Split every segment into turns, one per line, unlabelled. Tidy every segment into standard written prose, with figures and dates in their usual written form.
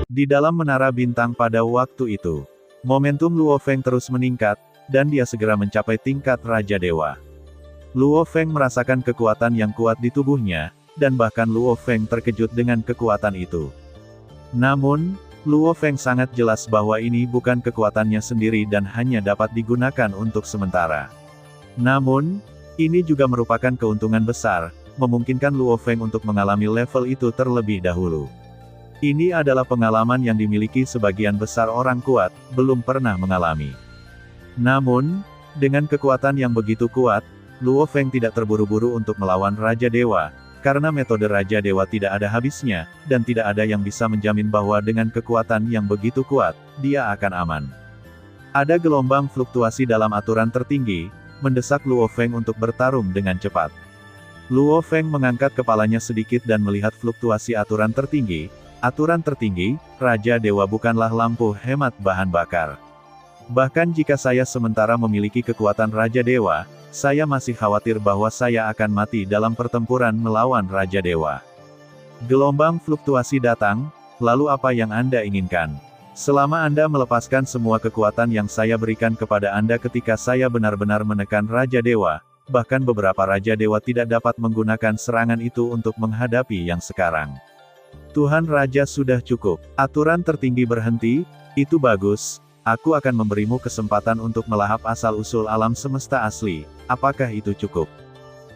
Di dalam menara bintang pada waktu itu, momentum Luo Feng terus meningkat, dan dia segera mencapai tingkat Raja Dewa. Luo Feng merasakan kekuatan yang kuat di tubuhnya, dan bahkan Luo Feng terkejut dengan kekuatan itu. Namun, Luo Feng sangat jelas bahwa ini bukan kekuatannya sendiri dan hanya dapat digunakan untuk sementara. Namun, ini juga merupakan keuntungan besar, memungkinkan Luo Feng untuk mengalami level itu terlebih dahulu. Ini adalah pengalaman yang dimiliki sebagian besar orang kuat, belum pernah mengalami. Namun, dengan kekuatan yang begitu kuat, Luo Feng tidak terburu-buru untuk melawan Raja Dewa, karena metode Raja Dewa tidak ada habisnya, dan tidak ada yang bisa menjamin bahwa dengan kekuatan yang begitu kuat, dia akan aman. Ada gelombang fluktuasi dalam aturan tertinggi, mendesak Luo Feng untuk bertarung dengan cepat. Luo Feng mengangkat kepalanya sedikit dan melihat fluktuasi aturan tertinggi. Aturan tertinggi, Raja Dewa bukanlah lampu hemat bahan bakar. Bahkan jika saya sementara memiliki kekuatan Raja Dewa, saya masih khawatir bahwa saya akan mati dalam pertempuran melawan Raja Dewa. Gelombang fluktuasi datang, lalu apa yang Anda inginkan? Selama Anda melepaskan semua kekuatan yang saya berikan kepada Anda ketika saya benar-benar menekan Raja Dewa, bahkan beberapa Raja Dewa tidak dapat menggunakan serangan itu untuk menghadapi yang sekarang. Tuhan Raja sudah cukup. Aturan tertinggi berhenti, itu bagus, aku akan memberimu kesempatan untuk melahap asal-usul alam semesta asli, apakah itu cukup?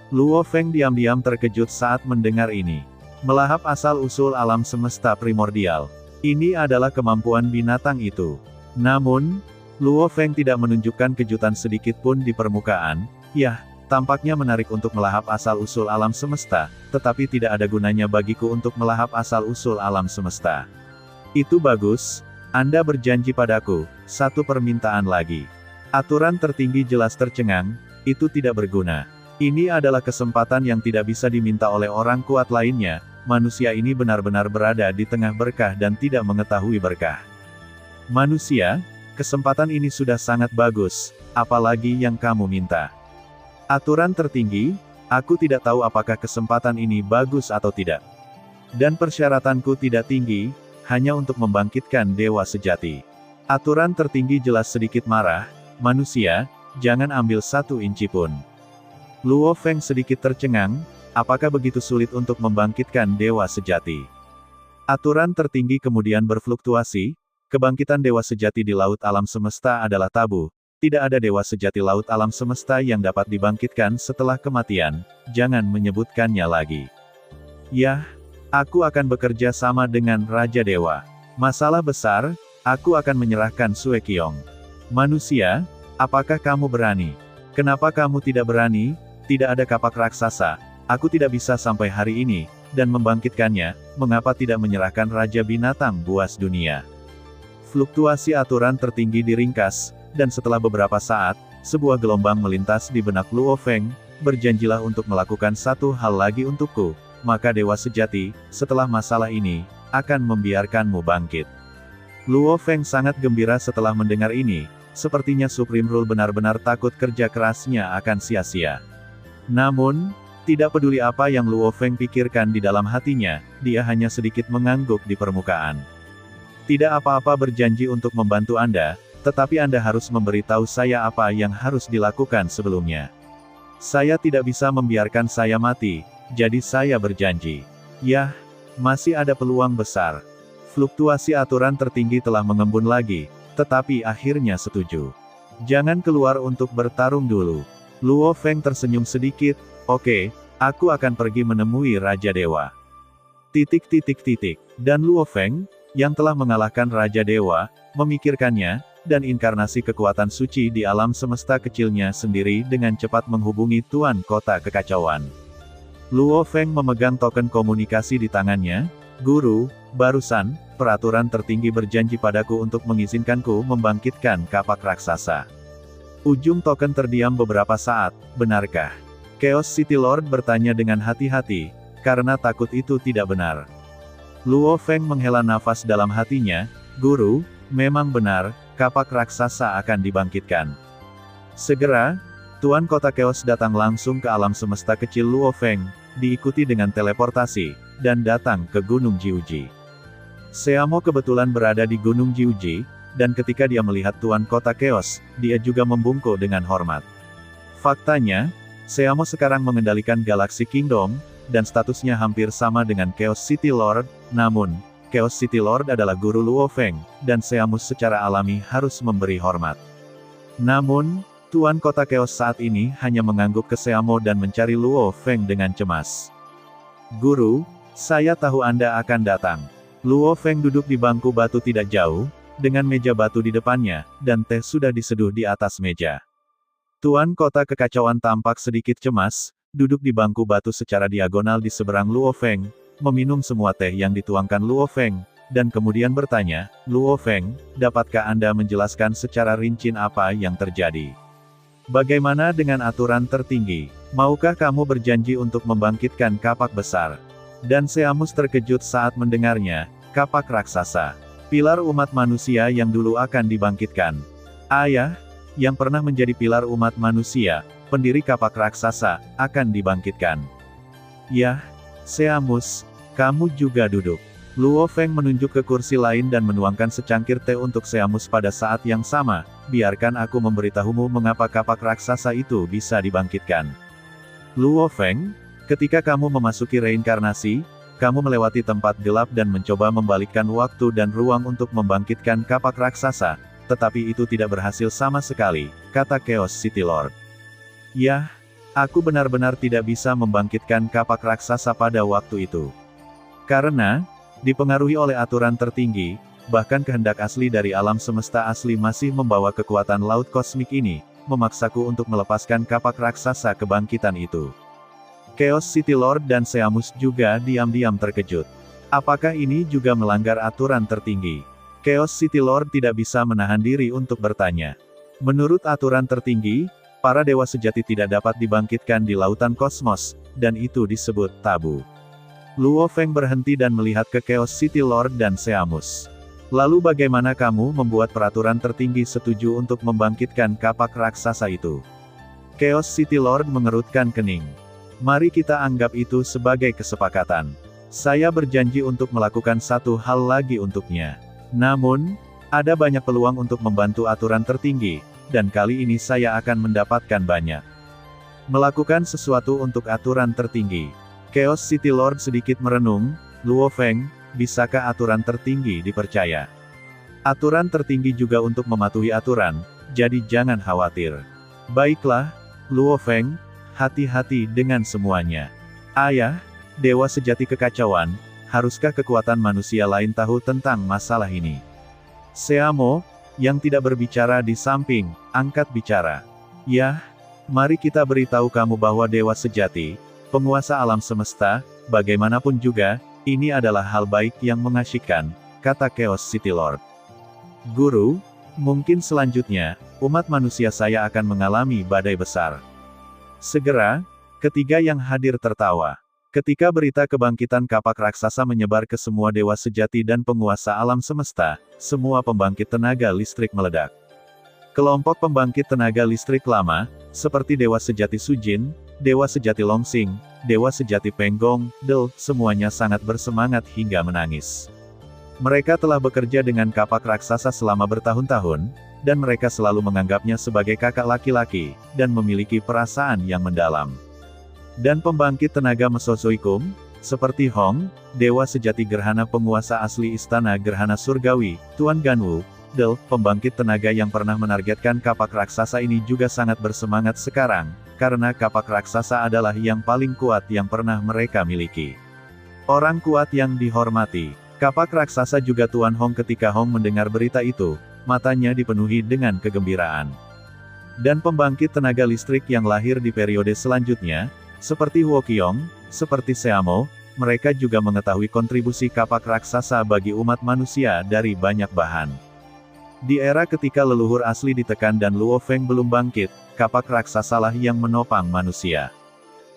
Luo Feng diam-diam terkejut saat mendengar ini. Melahap asal-usul alam semesta primordial. Ini adalah kemampuan binatang itu. Namun, Luo Feng tidak menunjukkan kejutan sedikit pun di permukaan, yah, tampaknya menarik untuk melahap asal-usul alam semesta, tetapi tidak ada gunanya bagiku untuk melahap asal-usul alam semesta. Itu bagus, Anda berjanji padaku, satu permintaan lagi. Aturan tertinggi jelas tercengang, itu tidak berguna. Ini adalah kesempatan yang tidak bisa diminta oleh orang kuat lainnya, manusia ini benar-benar berada di tengah berkah dan tidak mengetahui berkah. Manusia, kesempatan ini sudah sangat bagus, apalagi yang kamu minta. Aturan tertinggi, aku tidak tahu apakah kesempatan ini bagus atau tidak. Dan persyaratanku tidak tinggi, hanya untuk membangkitkan dewa sejati. Aturan tertinggi jelas sedikit marah, manusia, jangan ambil 1 inci pun. Luo Feng sedikit tercengang, apakah begitu sulit untuk membangkitkan dewa sejati? Aturan tertinggi kemudian berfluktuasi, kebangkitan dewa sejati di laut alam semesta adalah tabu. Tidak ada dewa sejati laut alam semesta yang dapat dibangkitkan setelah kematian, jangan menyebutkannya lagi. Yah, aku akan bekerja sama dengan Raja Dewa. Masalah besar, aku akan menyerahkan Sue Qiong. Manusia, apakah kamu berani? Kenapa kamu tidak berani? Tidak ada kapak raksasa, aku tidak bisa sampai hari ini, dan membangkitkannya, mengapa tidak menyerahkan Raja Binatang Buas Dunia? Fluktuasi aturan tertinggi diringkas, dan setelah beberapa saat, sebuah gelombang melintas di benak Luo Feng, berjanjilah untuk melakukan satu hal lagi untukku, maka Dewa Sejati, setelah masalah ini, akan membiarkanmu bangkit. Luo Feng sangat gembira setelah mendengar ini, sepertinya Supreme Rule benar-benar takut kerja kerasnya akan sia-sia. Namun, tidak peduli apa yang Luo Feng pikirkan di dalam hatinya, dia hanya sedikit mengangguk di permukaan. Tidak apa-apa berjanji untuk membantu Anda, tetapi Anda harus memberitahu saya apa yang harus dilakukan sebelumnya. Saya tidak bisa membiarkan saya mati, jadi saya berjanji. Yah, masih ada peluang besar. Fluktuasi aturan tertinggi telah mengembun lagi, tetapi akhirnya setuju. Jangan keluar untuk bertarung dulu. Luo Feng tersenyum sedikit, oke, aku akan pergi menemui Raja Dewa. Dan Luo Feng, yang telah mengalahkan Raja Dewa, memikirkannya, dan inkarnasi kekuatan suci di alam semesta kecilnya sendiri dengan cepat menghubungi Tuan Kota Kekacauan. Luo Feng memegang token komunikasi di tangannya, Guru, barusan, peraturan tertinggi berjanji padaku untuk mengizinkanku membangkitkan kapak raksasa. Ujung token terdiam beberapa saat, benarkah? Chaos City Lord bertanya dengan hati-hati, karena takut itu tidak benar. Luo Feng menghela nafas dalam hatinya, Guru, memang benar, kapak raksasa akan dibangkitkan. Segera, Tuan Kota Chaos datang langsung ke alam semesta kecil Luo Feng, diikuti dengan teleportasi, dan datang ke Gunung Jiuji. Seamo kebetulan berada di Gunung Jiuji, dan ketika dia melihat Tuan Kota Chaos, dia juga membungkuk dengan hormat. Faktanya, Seamo sekarang mengendalikan Galaxy Kingdom, dan statusnya hampir sama dengan Chaos City Lord, namun, Chaos City Lord adalah guru Luo Feng, dan Seamus secara alami harus memberi hormat. Namun, Tuan Kota Chaos saat ini hanya mengangguk ke Seamo dan mencari Luo Feng dengan cemas. Guru, saya tahu Anda akan datang. Luo Feng duduk di bangku batu tidak jauh, dengan meja batu di depannya, dan teh sudah diseduh di atas meja. Tuan Kota Kekacauan tampak sedikit cemas, duduk di bangku batu secara diagonal di seberang Luo Feng, meminum semua teh yang dituangkan Luo Feng, dan kemudian bertanya, Luo Feng, dapatkah Anda menjelaskan secara rinci apa yang terjadi? Bagaimana dengan aturan tertinggi? Maukah kamu berjanji untuk membangkitkan kapak besar? Dan Seamus terkejut saat mendengarnya, kapak raksasa. Pilar umat manusia yang dulu akan dibangkitkan. Ayah, yang pernah menjadi pilar umat manusia, pendiri kapak raksasa, akan dibangkitkan. Yah, Seamus, kamu juga duduk. Luo Feng menunjuk ke kursi lain dan menuangkan secangkir teh untuk Seamus pada saat yang sama, biarkan aku memberitahumu mengapa kapak raksasa itu bisa dibangkitkan. Luo Feng, ketika kamu memasuki reinkarnasi, kamu melewati tempat gelap dan mencoba membalikkan waktu dan ruang untuk membangkitkan kapak raksasa, tetapi itu tidak berhasil sama sekali, kata Chaos City Lord. Yah, aku benar-benar tidak bisa membangkitkan kapak raksasa pada waktu itu. Karena, dipengaruhi oleh aturan tertinggi, bahkan kehendak asli dari alam semesta asli masih membawa kekuatan laut kosmik ini, memaksaku untuk melepaskan kapak raksasa kebangkitan itu. Chaos City Lord dan Seamus juga diam-diam terkejut. Apakah ini juga melanggar aturan tertinggi? Chaos City Lord tidak bisa menahan diri untuk bertanya. Menurut aturan tertinggi, para dewa sejati tidak dapat dibangkitkan di lautan kosmos, dan itu disebut tabu. Luo Feng berhenti dan melihat ke Chaos City Lord dan Seamus. Lalu bagaimana kamu membuat peraturan tertinggi setuju untuk membangkitkan kapak raksasa itu? Chaos City Lord mengerutkan kening. Mari kita anggap itu sebagai kesepakatan. Saya berjanji untuk melakukan satu hal lagi untuknya. Namun, ada banyak peluang untuk membantu aturan tertinggi, dan kali ini saya akan mendapatkan banyak. Melakukan sesuatu untuk aturan tertinggi. Chaos City Lord sedikit merenung, Luo Feng, bisakah aturan tertinggi dipercaya? Aturan tertinggi juga untuk mematuhi aturan, jadi jangan khawatir. Baiklah, Luo Feng, hati-hati dengan semuanya. Ayah, dewa sejati kekacauan, haruskah kekuatan manusia lain tahu tentang masalah ini? Seamo, yang tidak berbicara di samping, angkat bicara. Yah, mari kita beritahu kamu bahwa dewa sejati, penguasa alam semesta, bagaimanapun juga, ini adalah hal baik yang mengasyikkan, kata Chaos City Lord. Guru, mungkin selanjutnya, umat manusia saya akan mengalami badai besar. Segera, ketiga yang hadir tertawa. Ketika berita kebangkitan kapak raksasa menyebar ke semua dewa sejati dan penguasa alam semesta, semua pembangkit tenaga listrik meledak. Kelompok pembangkit tenaga listrik lama, seperti Dewa Sejati Sujin, Dewa Sejati Longsing, Dewa Sejati Penggong, Del, semuanya sangat bersemangat hingga menangis. Mereka telah bekerja dengan kapak raksasa selama bertahun-tahun, dan mereka selalu menganggapnya sebagai kakak laki-laki, dan memiliki perasaan yang mendalam. Dan pembangkit tenaga Mesozoikum, seperti Hong, Dewa Sejati Gerhana penguasa asli Istana Gerhana Surgawi, Tuan Ganwu, Del, pembangkit tenaga yang pernah menargetkan kapak raksasa ini juga sangat bersemangat sekarang, karena kapak raksasa adalah yang paling kuat yang pernah mereka miliki. Orang kuat yang dihormati. Kapak raksasa juga Tuan Hong. Ketika Hong mendengar berita itu, matanya dipenuhi dengan kegembiraan. Dan pembangkit tenaga listrik yang lahir di periode selanjutnya, seperti Wokyong, seperti Seamo, mereka juga mengetahui kontribusi kapak raksasa bagi umat manusia dari banyak bahan. Di era ketika leluhur asli ditekan dan Luo Feng belum bangkit, kapak raksasalah yang menopang manusia.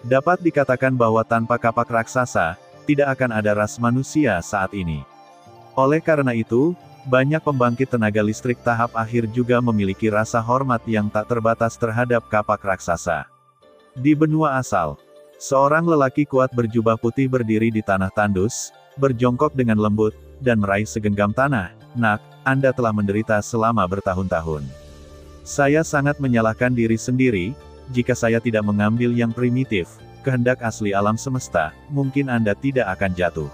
Dapat dikatakan bahwa tanpa kapak raksasa, tidak akan ada ras manusia saat ini. Oleh karena itu, banyak pembangkit tenaga listrik tahap akhir juga memiliki rasa hormat yang tak terbatas terhadap kapak raksasa. Di benua asal, seorang lelaki kuat berjubah putih berdiri di tanah tandus, berjongkok dengan lembut, dan meraih segenggam tanah. Nak, Anda telah menderita selama bertahun-tahun. Saya sangat menyalahkan diri sendiri, jika saya tidak mengambil yang primitif, kehendak asli alam semesta, mungkin Anda tidak akan jatuh.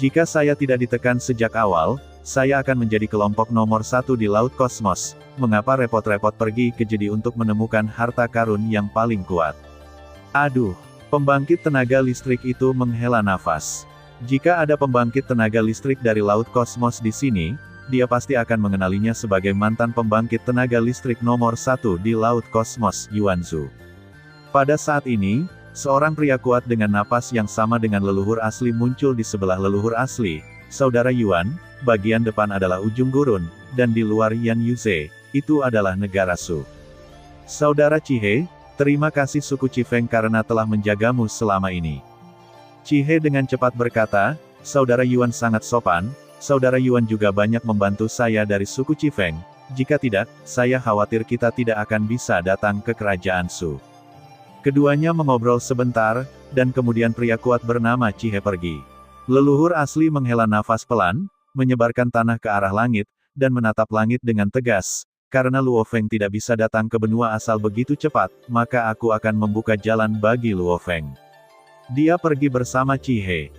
Jika saya tidak ditekan sejak awal, saya akan menjadi kelompok nomor 1 di Laut Kosmos. Mengapa repot-repot pergi ke jedi untuk menemukan harta karun yang paling kuat? Aduh, pembangkit tenaga listrik itu menghela nafas. Jika ada pembangkit tenaga listrik dari Laut Kosmos di sini, dia pasti akan mengenalinya sebagai mantan pembangkit tenaga listrik nomor 1 di Laut Kosmos, Yuanzu. Pada saat ini, seorang pria kuat dengan napas yang sama dengan leluhur asli muncul di sebelah leluhur asli. Saudara Yuan, bagian depan adalah ujung gurun, dan di luar Yan Yuze, itu adalah negara Su. Saudara Chihe, terima kasih suku Chifeng karena telah menjagamu selama ini. Chihe dengan cepat berkata, Saudara Yuan sangat sopan, Saudara Yuan juga banyak membantu saya dari suku Chifeng, jika tidak, saya khawatir kita tidak akan bisa datang ke kerajaan Su. Keduanya mengobrol sebentar, dan kemudian pria kuat bernama Chihe pergi. Leluhur asli menghela nafas pelan, menyebarkan tanah ke arah langit, dan menatap langit dengan tegas. Karena Luo Feng tidak bisa datang ke benua asal begitu cepat, maka aku akan membuka jalan bagi Luo Feng. Dia pergi bersama Chihe.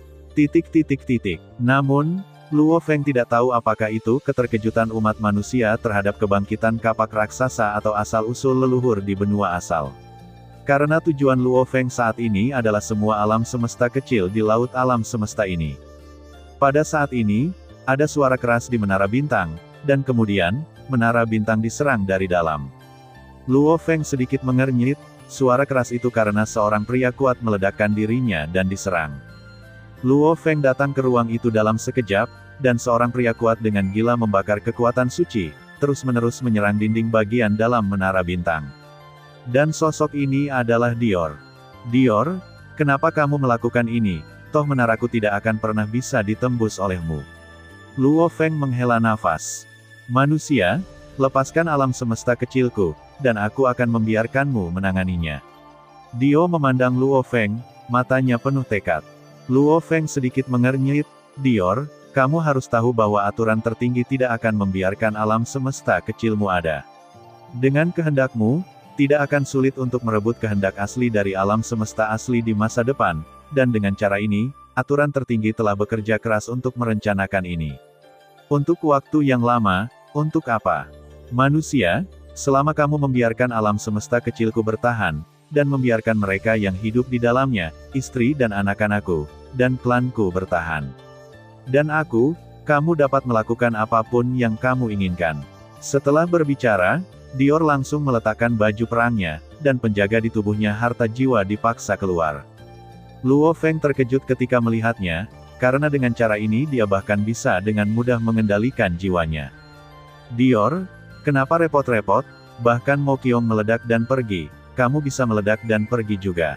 Namun, Luo Feng tidak tahu apakah itu keterkejutan umat manusia terhadap kebangkitan kapak raksasa atau asal-usul leluhur di benua asal. Karena tujuan Luo Feng saat ini adalah semua alam semesta kecil di laut alam semesta ini. Pada saat ini, ada suara keras di Menara Bintang, dan kemudian, Menara Bintang diserang dari dalam. Luo Feng sedikit mengernyit, suara keras itu karena seorang pria kuat meledakkan dirinya dan diserang. Luo Feng datang ke ruang itu dalam sekejap, dan seorang pria kuat dengan gila membakar kekuatan suci, terus-menerus menyerang dinding bagian dalam Menara Bintang. Dan sosok ini adalah Dior. Dior, kenapa kamu melakukan ini? Toh menaraku tidak akan pernah bisa ditembus olehmu. Luo Feng menghela nafas. Manusia, lepaskan alam semesta kecilku, dan aku akan membiarkanmu menanganinya. Dio memandang Luo Feng, matanya penuh tekad. Luo Feng sedikit mengernyit, Dior, kamu harus tahu bahwa aturan tertinggi tidak akan membiarkan alam semesta kecilmu ada. Dengan kehendakmu, tidak akan sulit untuk merebut kehendak asli dari alam semesta asli di masa depan, dan dengan cara ini, aturan tertinggi telah bekerja keras untuk merencanakan ini. Untuk waktu yang lama, untuk apa? Manusia, selama kamu membiarkan alam semesta kecilku bertahan, dan membiarkan mereka yang hidup di dalamnya, istri dan anak-anakku, dan klanku bertahan. Dan aku, kamu dapat melakukan apapun yang kamu inginkan. Setelah berbicara, Dior langsung meletakkan baju perangnya, dan penjaga di tubuhnya harta jiwa dipaksa keluar. Luo Feng terkejut ketika melihatnya, karena dengan cara ini dia bahkan bisa dengan mudah mengendalikan jiwanya. Dior, kenapa repot-repot? Bahkan Mo Qiong meledak dan pergi, kamu bisa meledak dan pergi juga.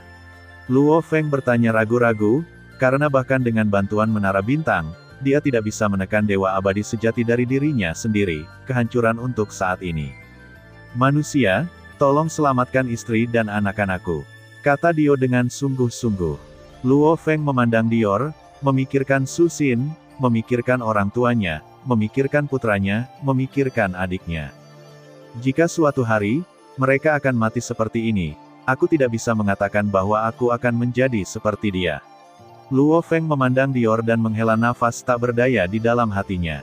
Luo Feng bertanya ragu-ragu, karena bahkan dengan bantuan Menara Bintang, dia tidak bisa menekan dewa abadi sejati dari dirinya sendiri, kehancuran untuk saat ini. Manusia, tolong selamatkan istri dan anak-anakku, kata Dio dengan sungguh-sungguh. Luo Feng memandang Dior, memikirkan Su Xin, memikirkan orang tuanya, memikirkan putranya, memikirkan adiknya. Jika suatu hari, mereka akan mati seperti ini, aku tidak bisa mengatakan bahwa aku akan menjadi seperti dia. Luo Feng memandang Dior dan menghela nafas tak berdaya di dalam hatinya.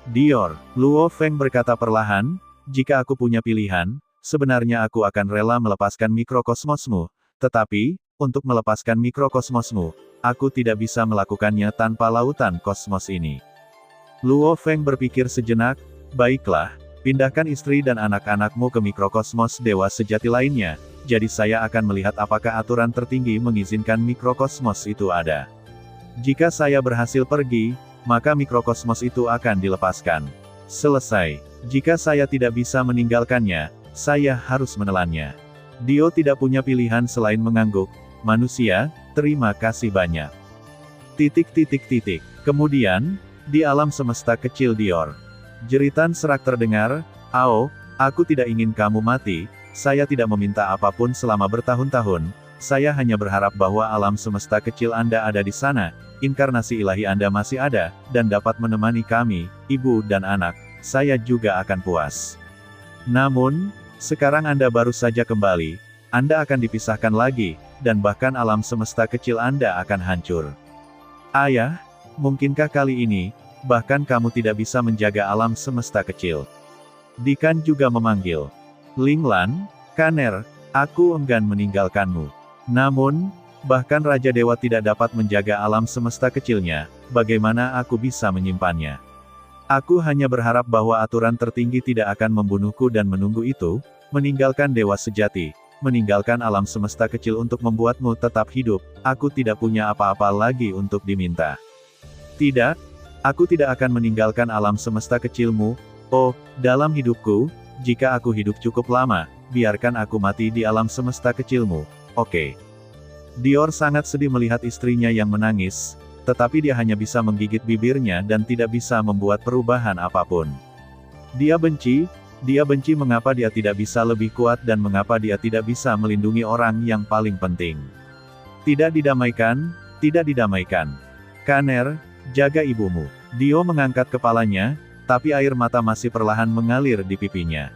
Dior, Luo Feng berkata perlahan, jika aku punya pilihan, sebenarnya aku akan rela melepaskan mikrokosmosmu, tetapi, untuk melepaskan mikrokosmosmu, aku tidak bisa melakukannya tanpa lautan kosmos ini. Luo Feng berpikir sejenak, baiklah, pindahkan istri dan anak-anakmu ke mikrokosmos dewa sejati lainnya, jadi saya akan melihat apakah aturan tertinggi mengizinkan mikrokosmos itu ada. Jika saya berhasil pergi, maka mikrokosmos itu akan dilepaskan. Selesai. Jika saya tidak bisa meninggalkannya, saya harus menelannya. Dio tidak punya pilihan selain mengangguk. Manusia, terima kasih banyak. Kemudian, di alam semesta kecil Dior, jeritan serak terdengar, Ao, aku tidak ingin kamu mati, saya tidak meminta apapun selama bertahun-tahun, saya hanya berharap bahwa alam semesta kecil Anda ada di sana, inkarnasi ilahi Anda masih ada, dan dapat menemani kami, ibu dan anak, saya juga akan puas. Namun, sekarang Anda baru saja kembali, Anda akan dipisahkan lagi, dan bahkan alam semesta kecil Anda akan hancur. Ayah, mungkinkah kali ini, bahkan kamu tidak bisa menjaga alam semesta kecil? Dikan juga memanggil. Linglan, Kaner, aku enggan meninggalkanmu. Namun, bahkan Raja Dewa tidak dapat menjaga alam semesta kecilnya, bagaimana aku bisa menyimpannya? Aku hanya berharap bahwa aturan tertinggi tidak akan membunuhku dan menunggu itu, meninggalkan Dewa Sejati, meninggalkan alam semesta kecil untuk membuatmu tetap hidup, aku tidak punya apa-apa lagi untuk diminta. Tidak, aku tidak akan meninggalkan alam semesta kecilmu, oh, dalam hidupku, jika aku hidup cukup lama, biarkan aku mati di alam semesta kecilmu, oke. Dior sangat sedih melihat istrinya yang menangis, tetapi dia hanya bisa menggigit bibirnya dan tidak bisa membuat perubahan apapun. Dia benci mengapa dia tidak bisa lebih kuat dan mengapa dia tidak bisa melindungi orang yang paling penting. Tidak didamaikan, tidak didamaikan. Kaner, jaga ibumu. Dio mengangkat kepalanya, tapi air mata masih perlahan mengalir di pipinya.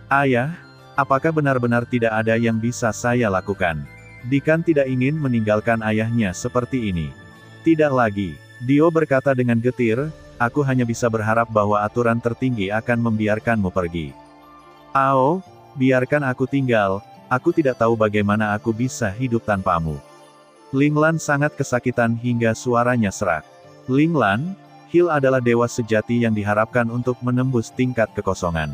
Ayah, apakah benar-benar tidak ada yang bisa saya lakukan? Dikan tidak ingin meninggalkan ayahnya seperti ini. Tidak lagi. Dio berkata dengan getir, aku hanya bisa berharap bahwa aturan tertinggi akan membiarkanmu pergi. Ao, biarkan aku tinggal, aku tidak tahu bagaimana aku bisa hidup tanpamu. Linglan sangat kesakitan hingga suaranya serak. Linglan, Hil adalah dewa sejati yang diharapkan untuk menembus tingkat kekosongan.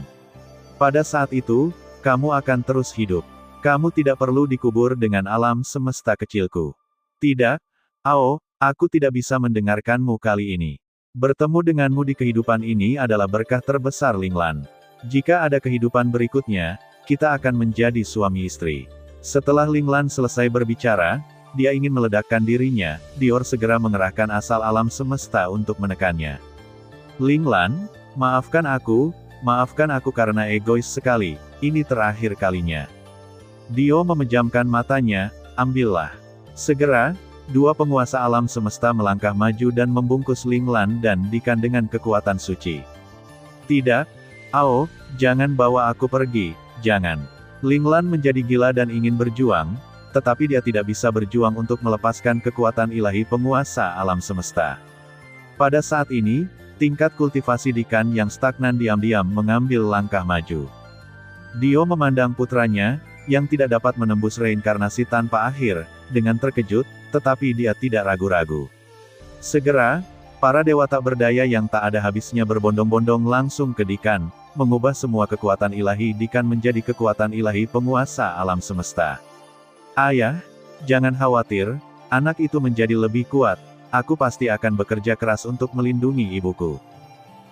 Pada saat itu, kamu akan terus hidup. Kamu tidak perlu dikubur dengan alam semesta kecilku. Tidak, Ao, aku tidak bisa mendengarkanmu kali ini. Bertemu denganmu di kehidupan ini adalah berkah terbesar Linglan. Jika ada kehidupan berikutnya, kita akan menjadi suami istri. Setelah Linglan selesai berbicara, dia ingin meledakkan dirinya, Dior segera mengerahkan asal alam semesta untuk menekannya. Linglan, maafkan aku karena egois sekali, ini terakhir kalinya. Dio memejamkan matanya, ambillah. Segera, dua penguasa alam semesta melangkah maju dan membungkus Linglan dan Dikan dengan kekuatan suci. Tidak, Ao, jangan bawa aku pergi, jangan. Linglan menjadi gila dan ingin berjuang, tetapi dia tidak bisa berjuang untuk melepaskan kekuatan ilahi penguasa alam semesta. Pada saat ini, tingkat kultivasi Dikan yang stagnan diam-diam mengambil langkah maju. Dio memandang putranya, yang tidak dapat menembus reinkarnasi tanpa akhir, dengan terkejut, tetapi dia tidak ragu-ragu. Segera, para dewa tak berdaya yang tak ada habisnya berbondong-bondong langsung ke Dikan, mengubah semua kekuatan ilahi Dikan menjadi kekuatan ilahi penguasa alam semesta. Ayah, jangan khawatir, anak itu menjadi lebih kuat, aku pasti akan bekerja keras untuk melindungi ibuku.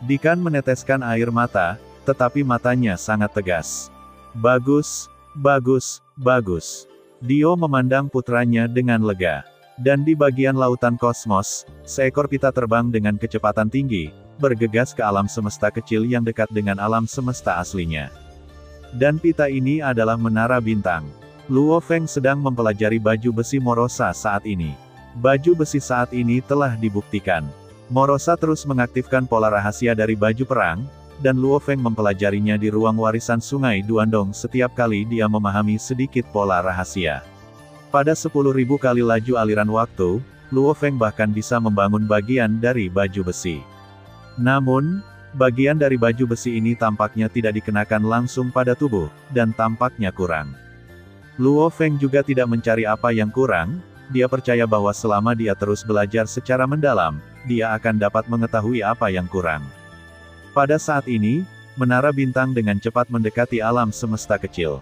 Dikan meneteskan air mata, tetapi matanya sangat tegas. Bagus, bagus, bagus. Dio memandang putranya dengan lega. Dan di bagian lautan kosmos, seekor pita terbang dengan kecepatan tinggi, bergegas ke alam semesta kecil yang dekat dengan alam semesta aslinya. Dan pita ini adalah Menara Bintang. Luo Feng sedang mempelajari baju besi Morosa saat ini. Baju besi saat ini telah dibuktikan. Morosa terus mengaktifkan pola rahasia dari baju perang, dan Luo Feng mempelajarinya di ruang warisan Sungai Duandong setiap kali dia memahami sedikit pola rahasia. Pada 10.000 kali laju aliran waktu, Luo Feng bahkan bisa membangun bagian dari baju besi. Namun, bagian dari baju besi ini tampaknya tidak dikenakan langsung pada tubuh, dan tampaknya kurang. Luo Feng juga tidak mencari apa yang kurang, dia percaya bahwa selama dia terus belajar secara mendalam, dia akan dapat mengetahui apa yang kurang. Pada saat ini, Menara Bintang dengan cepat mendekati alam semesta kecil.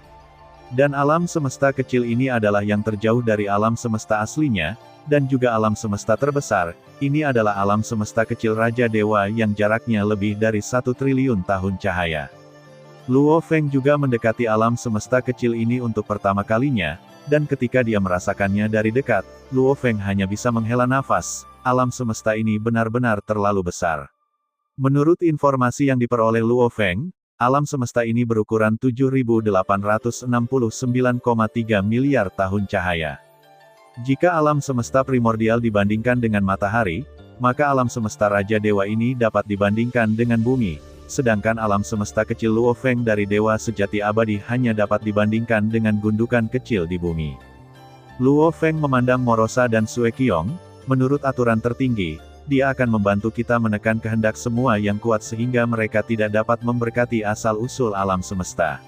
Dan alam semesta kecil ini adalah yang terjauh dari alam semesta aslinya, dan juga alam semesta terbesar, ini adalah alam semesta kecil Raja Dewa yang jaraknya lebih dari 1 triliun tahun cahaya. Luo Feng juga mendekati alam semesta kecil ini untuk pertama kalinya, dan ketika dia merasakannya dari dekat, Luo Feng hanya bisa menghela nafas, alam semesta ini benar-benar terlalu besar. Menurut informasi yang diperoleh Luo Feng, alam semesta ini berukuran 7.869,3 miliar tahun cahaya. Jika alam semesta primordial dibandingkan dengan matahari, maka alam semesta Raja Dewa ini dapat dibandingkan dengan bumi, sedangkan alam semesta kecil Luo Feng dari Dewa Sejati Abadi hanya dapat dibandingkan dengan gundukan kecil di bumi. Luo Feng memandang Morosa dan Sue Qiong, menurut aturan tertinggi, dia akan membantu kita menekan kehendak semua yang kuat sehingga mereka tidak dapat memberkati asal-usul alam semesta.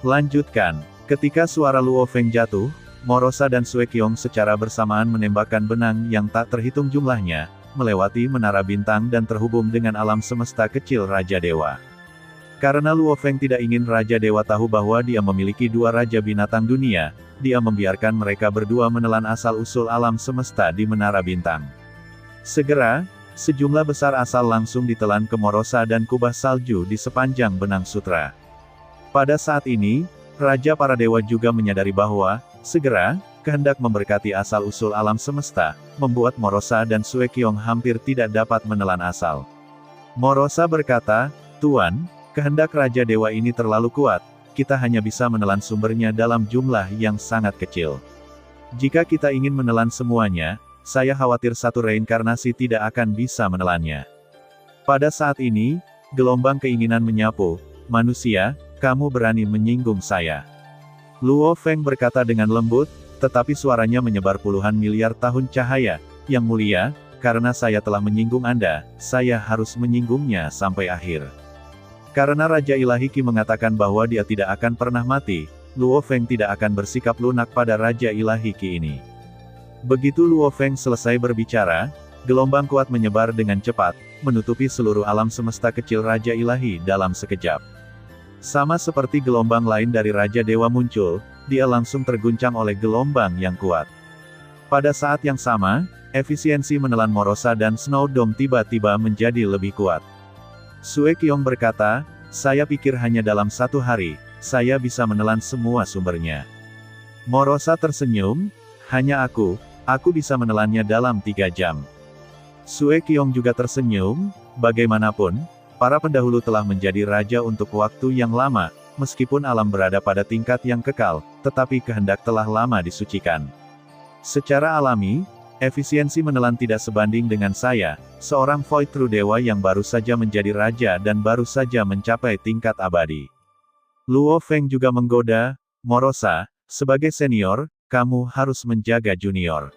Lanjutkan, ketika suara Luo Feng jatuh, Morosa dan Sue Qiong secara bersamaan menembakkan benang yang tak terhitung jumlahnya, melewati menara bintang dan terhubung dengan alam semesta kecil Raja Dewa. Karena Luo Feng tidak ingin Raja Dewa tahu bahwa dia memiliki dua Raja Binatang Dunia, dia membiarkan mereka berdua menelan asal-usul alam semesta di menara bintang. Segera, sejumlah besar asal langsung ditelan ke Morosa dan kubah salju di sepanjang benang sutra. Pada saat ini, Raja para Dewa juga menyadari bahwa, segera, kehendak memberkati asal-usul alam semesta, membuat Morosa dan Sue Qiong hampir tidak dapat menelan asal. Morosa berkata, "Tuan, kehendak Raja Dewa ini terlalu kuat, kita hanya bisa menelan sumbernya dalam jumlah yang sangat kecil. Jika kita ingin menelan semuanya, saya khawatir satu reinkarnasi tidak akan bisa menelannya." Pada saat ini, gelombang keinginan menyapu, "Manusia, kamu berani menyinggung saya." Luo Feng berkata dengan lembut, tetapi suaranya menyebar puluhan miliar tahun cahaya. "Yang mulia, karena saya telah menyinggung Anda, saya harus menyinggungnya sampai akhir." Karena Raja Ilahi Qi mengatakan bahwa dia tidak akan pernah mati, Luo Feng tidak akan bersikap lunak pada Raja Ilahi Qi ini. Begitu Luo Feng selesai berbicara, gelombang kuat menyebar dengan cepat, menutupi seluruh alam semesta kecil Raja Ilahi dalam sekejap. Sama seperti gelombang lain dari Raja Dewa muncul, dia langsung terguncang oleh gelombang yang kuat. Pada saat yang sama, efisiensi menelan Morosa dan Snow Dome tiba-tiba menjadi lebih kuat. Sue Qiong berkata, "Saya pikir hanya dalam satu hari, saya bisa menelan semua sumbernya." Morosa tersenyum, "Hanya aku bisa menelannya dalam 3 jam. Sue Qiong juga tersenyum, bagaimanapun, para pendahulu telah menjadi raja untuk waktu yang lama, meskipun alam berada pada tingkat yang kekal, tetapi kehendak telah lama disucikan. Secara alami, efisiensi menelan tidak sebanding dengan saya, seorang Void True Dewa yang baru saja menjadi raja dan baru saja mencapai tingkat abadi." Luo Feng juga menggoda, "Morosa, sebagai senior, kamu harus menjaga junior."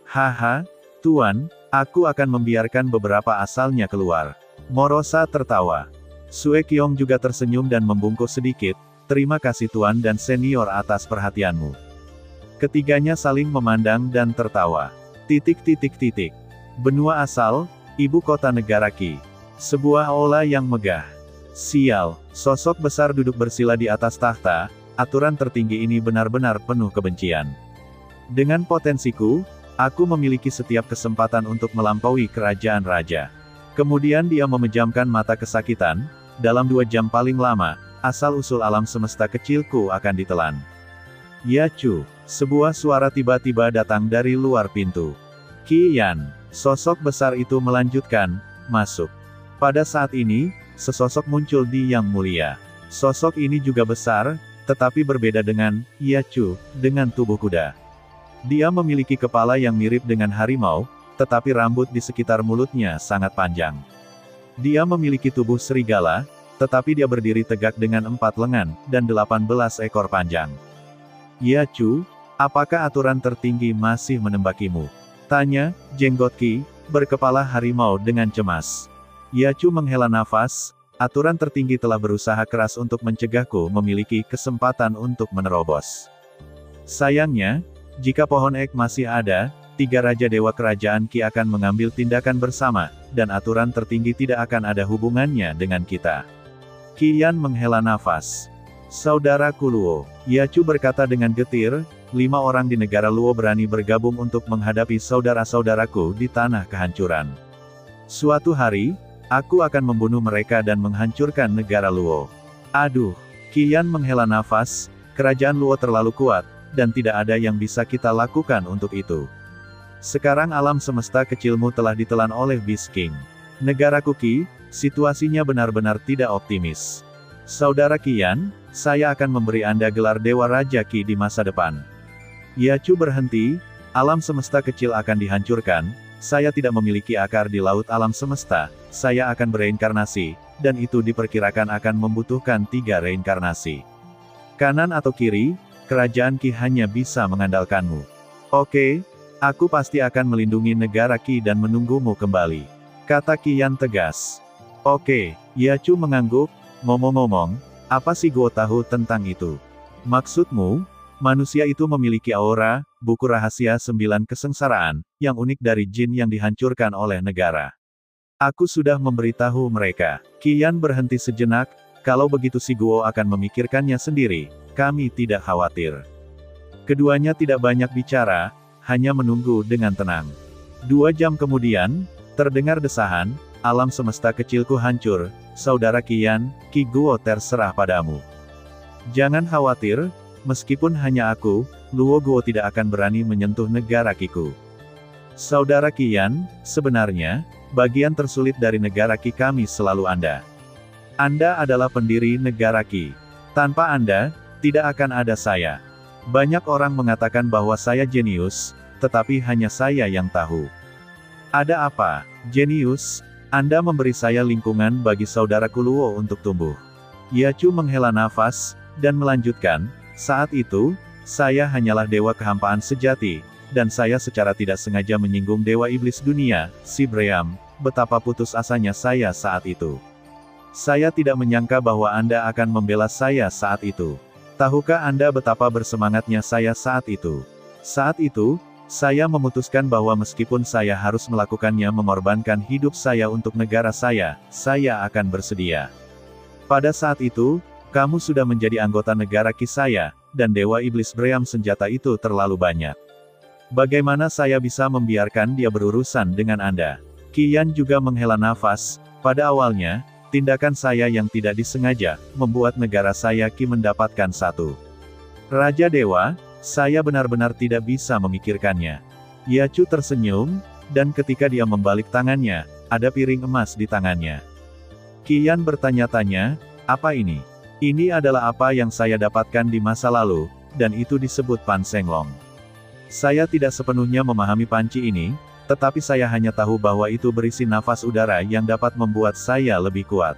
"Haha, Tuan, aku akan membiarkan beberapa asalnya keluar." Morosa tertawa. Sue Qiong juga tersenyum dan membungkuk sedikit, "Terima kasih Tuan dan senior atas perhatianmu." Ketiganya saling memandang dan tertawa. Benua asal, ibu kota negara Qi. Sebuah aula yang megah. Sial, sosok besar duduk bersila di atas tahta, aturan tertinggi ini benar-benar penuh kebencian. Dengan potensiku, aku memiliki setiap kesempatan untuk melampaui kerajaan raja. Kemudian dia memejamkan mata kesakitan, dalam 2 jam paling lama, asal-usul alam semesta kecilku akan ditelan. "Ya Chu," sebuah suara tiba-tiba datang dari luar pintu. "Qi Yan," sosok besar itu melanjutkan, "masuk." Pada saat ini, sesosok muncul di Yang Mulia. Sosok ini juga besar, tetapi berbeda dengan Ya Chu, dengan tubuh kuda. Dia memiliki kepala yang mirip dengan harimau, tetapi rambut di sekitar mulutnya sangat panjang. Dia memiliki tubuh serigala, tetapi dia berdiri tegak dengan 4 lengan, dan 18 ekor panjang. "Ya Chu, apakah aturan tertinggi masih menembakimu?" tanya Jenggot Qi, berkepala harimau dengan cemas. Ya Chu menghela nafas, "Aturan tertinggi telah berusaha keras untuk mencegahku memiliki kesempatan untuk menerobos. Sayangnya, jika pohon ek masih ada, 3 Raja Dewa Kerajaan Qi akan mengambil tindakan bersama, dan aturan tertinggi tidak akan ada hubungannya dengan kita." Qi Yan menghela nafas. "Saudaraku Luo," Ya Chu berkata dengan getir, 5 orang di negara Luo berani bergabung untuk menghadapi saudara-saudaraku di tanah kehancuran. Suatu hari, aku akan membunuh mereka dan menghancurkan negara Luo. Aduh, Qi Yan menghela nafas, kerajaan Luo terlalu kuat, dan tidak ada yang bisa kita lakukan untuk itu. Sekarang alam semesta kecilmu telah ditelan oleh Beast King. Negaraku Qi, situasinya benar-benar tidak optimis. Saudara Qi Yan, saya akan memberi Anda gelar Dewa Raja Qi di masa depan. Ya Chu berhenti, Alam semesta kecil akan dihancurkan, saya tidak memiliki akar di laut alam semesta, saya akan bereinkarnasi, dan itu diperkirakan akan membutuhkan 3 reinkarnasi. Kanan atau kiri, kerajaan Qi hanya bisa mengandalkanmu. Oke, aku pasti akan melindungi negara Qi dan menunggumu kembali, kata Qian tegas. Oke, Yacu mengangguk. Ngomong-ngomong, apa sih Guo tahu tentang itu? Maksudmu, manusia itu memiliki aura, buku rahasia 9 kesengsaraan, yang unik dari jin yang dihancurkan oleh negara. Aku sudah memberitahu mereka. Qian berhenti sejenak, kalau begitu si Guo akan memikirkannya sendiri, kami tidak khawatir. Keduanya tidak banyak bicara, hanya menunggu dengan tenang. 2 jam kemudian, terdengar desahan, alam semesta kecilku hancur, saudara Qian, Qi Guo terserah padamu. Jangan khawatir, meskipun hanya aku, Luo Guo tidak akan berani menyentuh negara Qi-ku. Saudara Qian, sebenarnya, bagian tersulit dari negara Qi kami selalu Anda. Anda adalah pendiri negara Qi. Tanpa Anda, tidak akan ada saya. Banyak orang mengatakan bahwa saya jenius, tetapi hanya saya yang tahu. Ada apa, jenius? Anda memberi saya lingkungan bagi saudaraku Luo untuk tumbuh. Yacu menghela nafas, dan melanjutkan, saat itu, saya hanyalah dewa kehampaan sejati, dan saya secara tidak sengaja menyinggung dewa iblis dunia, si Bream, betapa putus asanya saya saat itu. Saya tidak menyangka bahwa Anda akan membela saya saat itu. Tahukah Anda betapa bersemangatnya saya saat itu? Saat itu, saya memutuskan bahwa meskipun saya harus melakukannya mengorbankan hidup saya untuk negara saya akan bersedia. Pada saat itu, kamu sudah menjadi anggota negara Qi saya, dan Dewa Iblis Bream senjata itu terlalu banyak. Bagaimana saya bisa membiarkan dia berurusan dengan Anda? Qian juga menghela nafas, pada awalnya, tindakan saya yang tidak disengaja, membuat negara saya Qi mendapatkan satu Raja Dewa. Saya benar-benar tidak bisa memikirkannya. Yacu tersenyum, dan ketika dia membalik tangannya, ada piring emas di tangannya. Qian bertanya-tanya, apa ini? Ini adalah apa yang saya dapatkan di masa lalu, dan itu disebut Pan Senglong. Saya tidak sepenuhnya memahami panci ini, tetapi saya hanya tahu bahwa itu berisi nafas udara yang dapat membuat saya lebih kuat.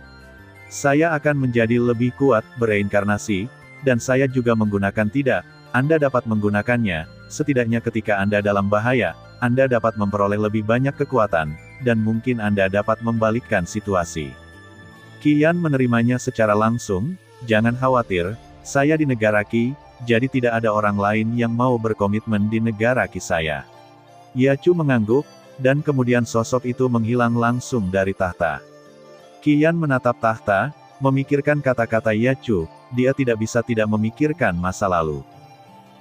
Saya akan menjadi lebih kuat, bereinkarnasi, dan saya juga menggunakan tidak. Anda dapat menggunakannya, setidaknya ketika Anda dalam bahaya, Anda dapat memperoleh lebih banyak kekuatan, dan mungkin Anda dapat membalikkan situasi. Qian menerimanya secara langsung, jangan khawatir, saya di negara Qi, jadi tidak ada orang lain yang mau berkomitmen di negara Qi saya. Yacu mengangguk, dan kemudian sosok itu menghilang langsung dari tahta. Qian menatap tahta, memikirkan kata-kata Yacu, dia tidak bisa tidak memikirkan masa lalu.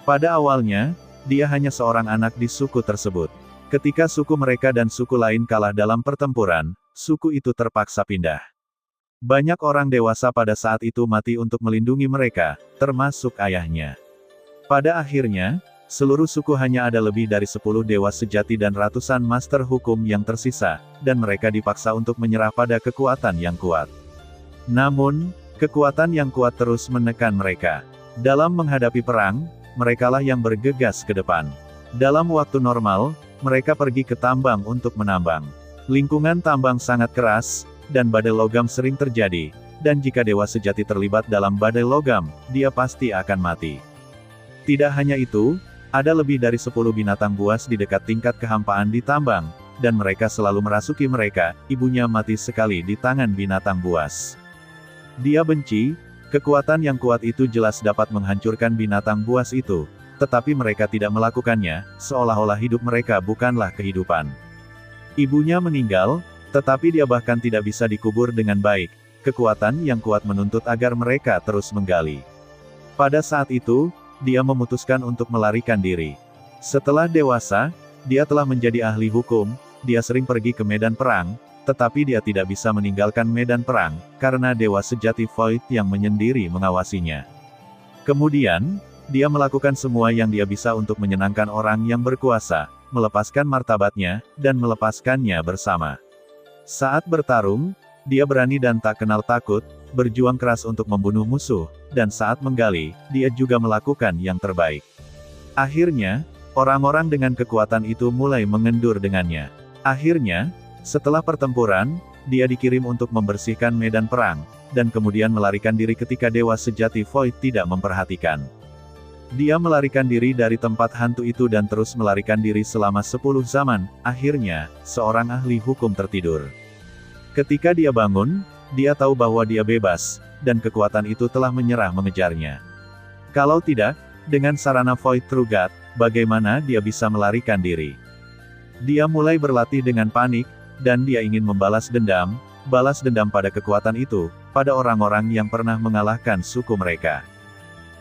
Pada awalnya, dia hanya seorang anak di suku tersebut. Ketika suku mereka dan suku lain kalah dalam pertempuran, suku itu terpaksa pindah. Banyak orang dewasa pada saat itu mati untuk melindungi mereka, termasuk ayahnya. Pada akhirnya, seluruh suku hanya ada lebih dari 10 dewa sejati dan ratusan master hukum yang tersisa, dan mereka dipaksa untuk menyerah pada kekuatan yang kuat. Namun, kekuatan yang kuat terus menekan mereka. Dalam menghadapi perang, merekalah yang bergegas ke depan. Dalam waktu normal, mereka pergi ke tambang untuk menambang. Lingkungan tambang sangat keras, dan badai logam sering terjadi, dan jika dewa sejati terlibat dalam badai logam, dia pasti akan mati. Tidak hanya itu, ada lebih dari 10 binatang buas di dekat tingkat kehampaan di tambang, dan mereka selalu merasuki mereka, ibunya mati sekali di tangan binatang buas. Dia benci. Kekuatan yang kuat itu jelas dapat menghancurkan binatang buas itu, tetapi mereka tidak melakukannya, seolah-olah hidup mereka bukanlah kehidupan. Ibunya meninggal, tetapi dia bahkan tidak bisa dikubur dengan baik, kekuatan yang kuat menuntut agar mereka terus menggali. Pada saat itu, dia memutuskan untuk melarikan diri. Setelah dewasa, dia telah menjadi ahli hukum, dia sering pergi ke medan perang, tetapi dia tidak bisa meninggalkan medan perang, karena dewa sejati Void yang menyendiri mengawasinya. Kemudian, dia melakukan semua yang dia bisa untuk menyenangkan orang yang berkuasa, melepaskan martabatnya, dan melepaskannya bersama. Saat bertarung, dia berani dan tak kenal takut, berjuang keras untuk membunuh musuh, dan saat menggali, dia juga melakukan yang terbaik. Akhirnya, Orang-orang dengan kekuatan itu mulai mengendur dengannya. Akhirnya, setelah pertempuran, dia dikirim untuk membersihkan medan perang, dan kemudian melarikan diri ketika dewa sejati Void tidak memperhatikan. Dia melarikan diri dari tempat hantu itu dan terus melarikan diri selama 10 zaman. Akhirnya, seorang ahli hukum tertidur. Ketika dia bangun, dia tahu bahwa dia bebas, dan kekuatan itu telah menyerah mengejarnya. Kalau tidak, dengan sarana Void True God, bagaimana dia bisa melarikan diri? Dia mulai berlatih dengan panik, dan dia ingin balas dendam pada kekuatan itu, pada orang-orang yang pernah mengalahkan suku mereka.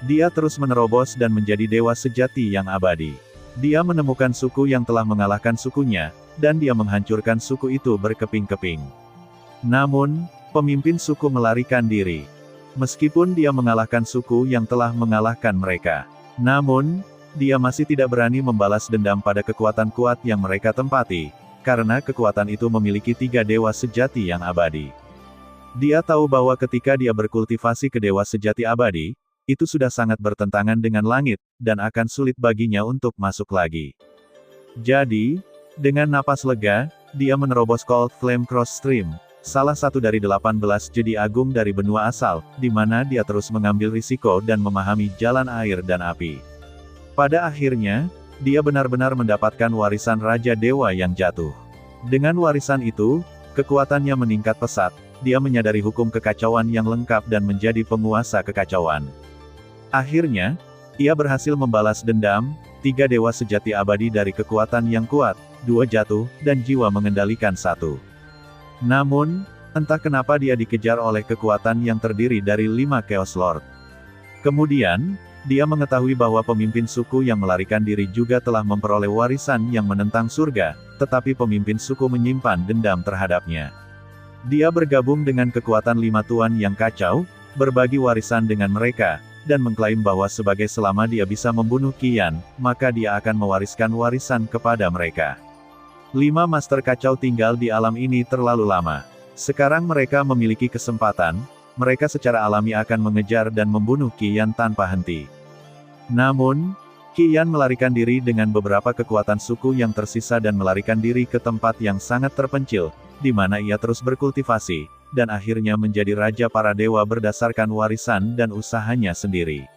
Dia terus menerobos dan menjadi dewa sejati yang abadi. Dia menemukan suku yang telah mengalahkan sukunya, dan dia menghancurkan suku itu berkeping-keping. Namun, pemimpin suku melarikan diri. Meskipun dia mengalahkan suku yang telah mengalahkan mereka. Namun, dia masih tidak berani membalas dendam pada kekuatan kuat yang mereka tempati, karena kekuatan itu memiliki 3 dewa sejati yang abadi. Dia tahu bahwa ketika dia berkultivasi ke dewa sejati abadi, itu sudah sangat bertentangan dengan langit, dan akan sulit baginya untuk masuk lagi. Jadi, dengan napas lega, dia menerobos Cold Flame Cross Stream, salah satu dari 18 jedi agung dari benua asal, di mana dia terus mengambil risiko dan memahami jalan air dan api. Pada akhirnya, dia benar-benar mendapatkan warisan Raja Dewa yang jatuh. Dengan warisan itu, kekuatannya meningkat pesat, dia menyadari hukum kekacauan yang lengkap dan menjadi penguasa kekacauan. Akhirnya, ia berhasil membalas dendam, 3 dewa sejati abadi dari kekuatan yang kuat, 2 jatuh, dan jiwa mengendalikan 1. Namun, entah kenapa dia dikejar oleh kekuatan yang terdiri dari 5 Chaos Lord. Kemudian, dia mengetahui bahwa pemimpin suku yang melarikan diri juga telah memperoleh warisan yang menentang surga, tetapi pemimpin suku menyimpan dendam terhadapnya. Dia bergabung dengan kekuatan 5 tuan yang kacau, berbagi warisan dengan mereka, dan mengklaim bahwa sebagai selama dia bisa membunuh Qian, maka dia akan mewariskan warisan kepada mereka. 5 master kacau tinggal di alam ini terlalu lama. Sekarang mereka memiliki kesempatan, mereka secara alami akan mengejar dan membunuh Qian tanpa henti. Namun, Qian melarikan diri dengan beberapa kekuatan suku yang tersisa dan melarikan diri ke tempat yang sangat terpencil, di mana ia terus berkultivasi, dan akhirnya menjadi raja para dewa berdasarkan warisan dan usahanya sendiri.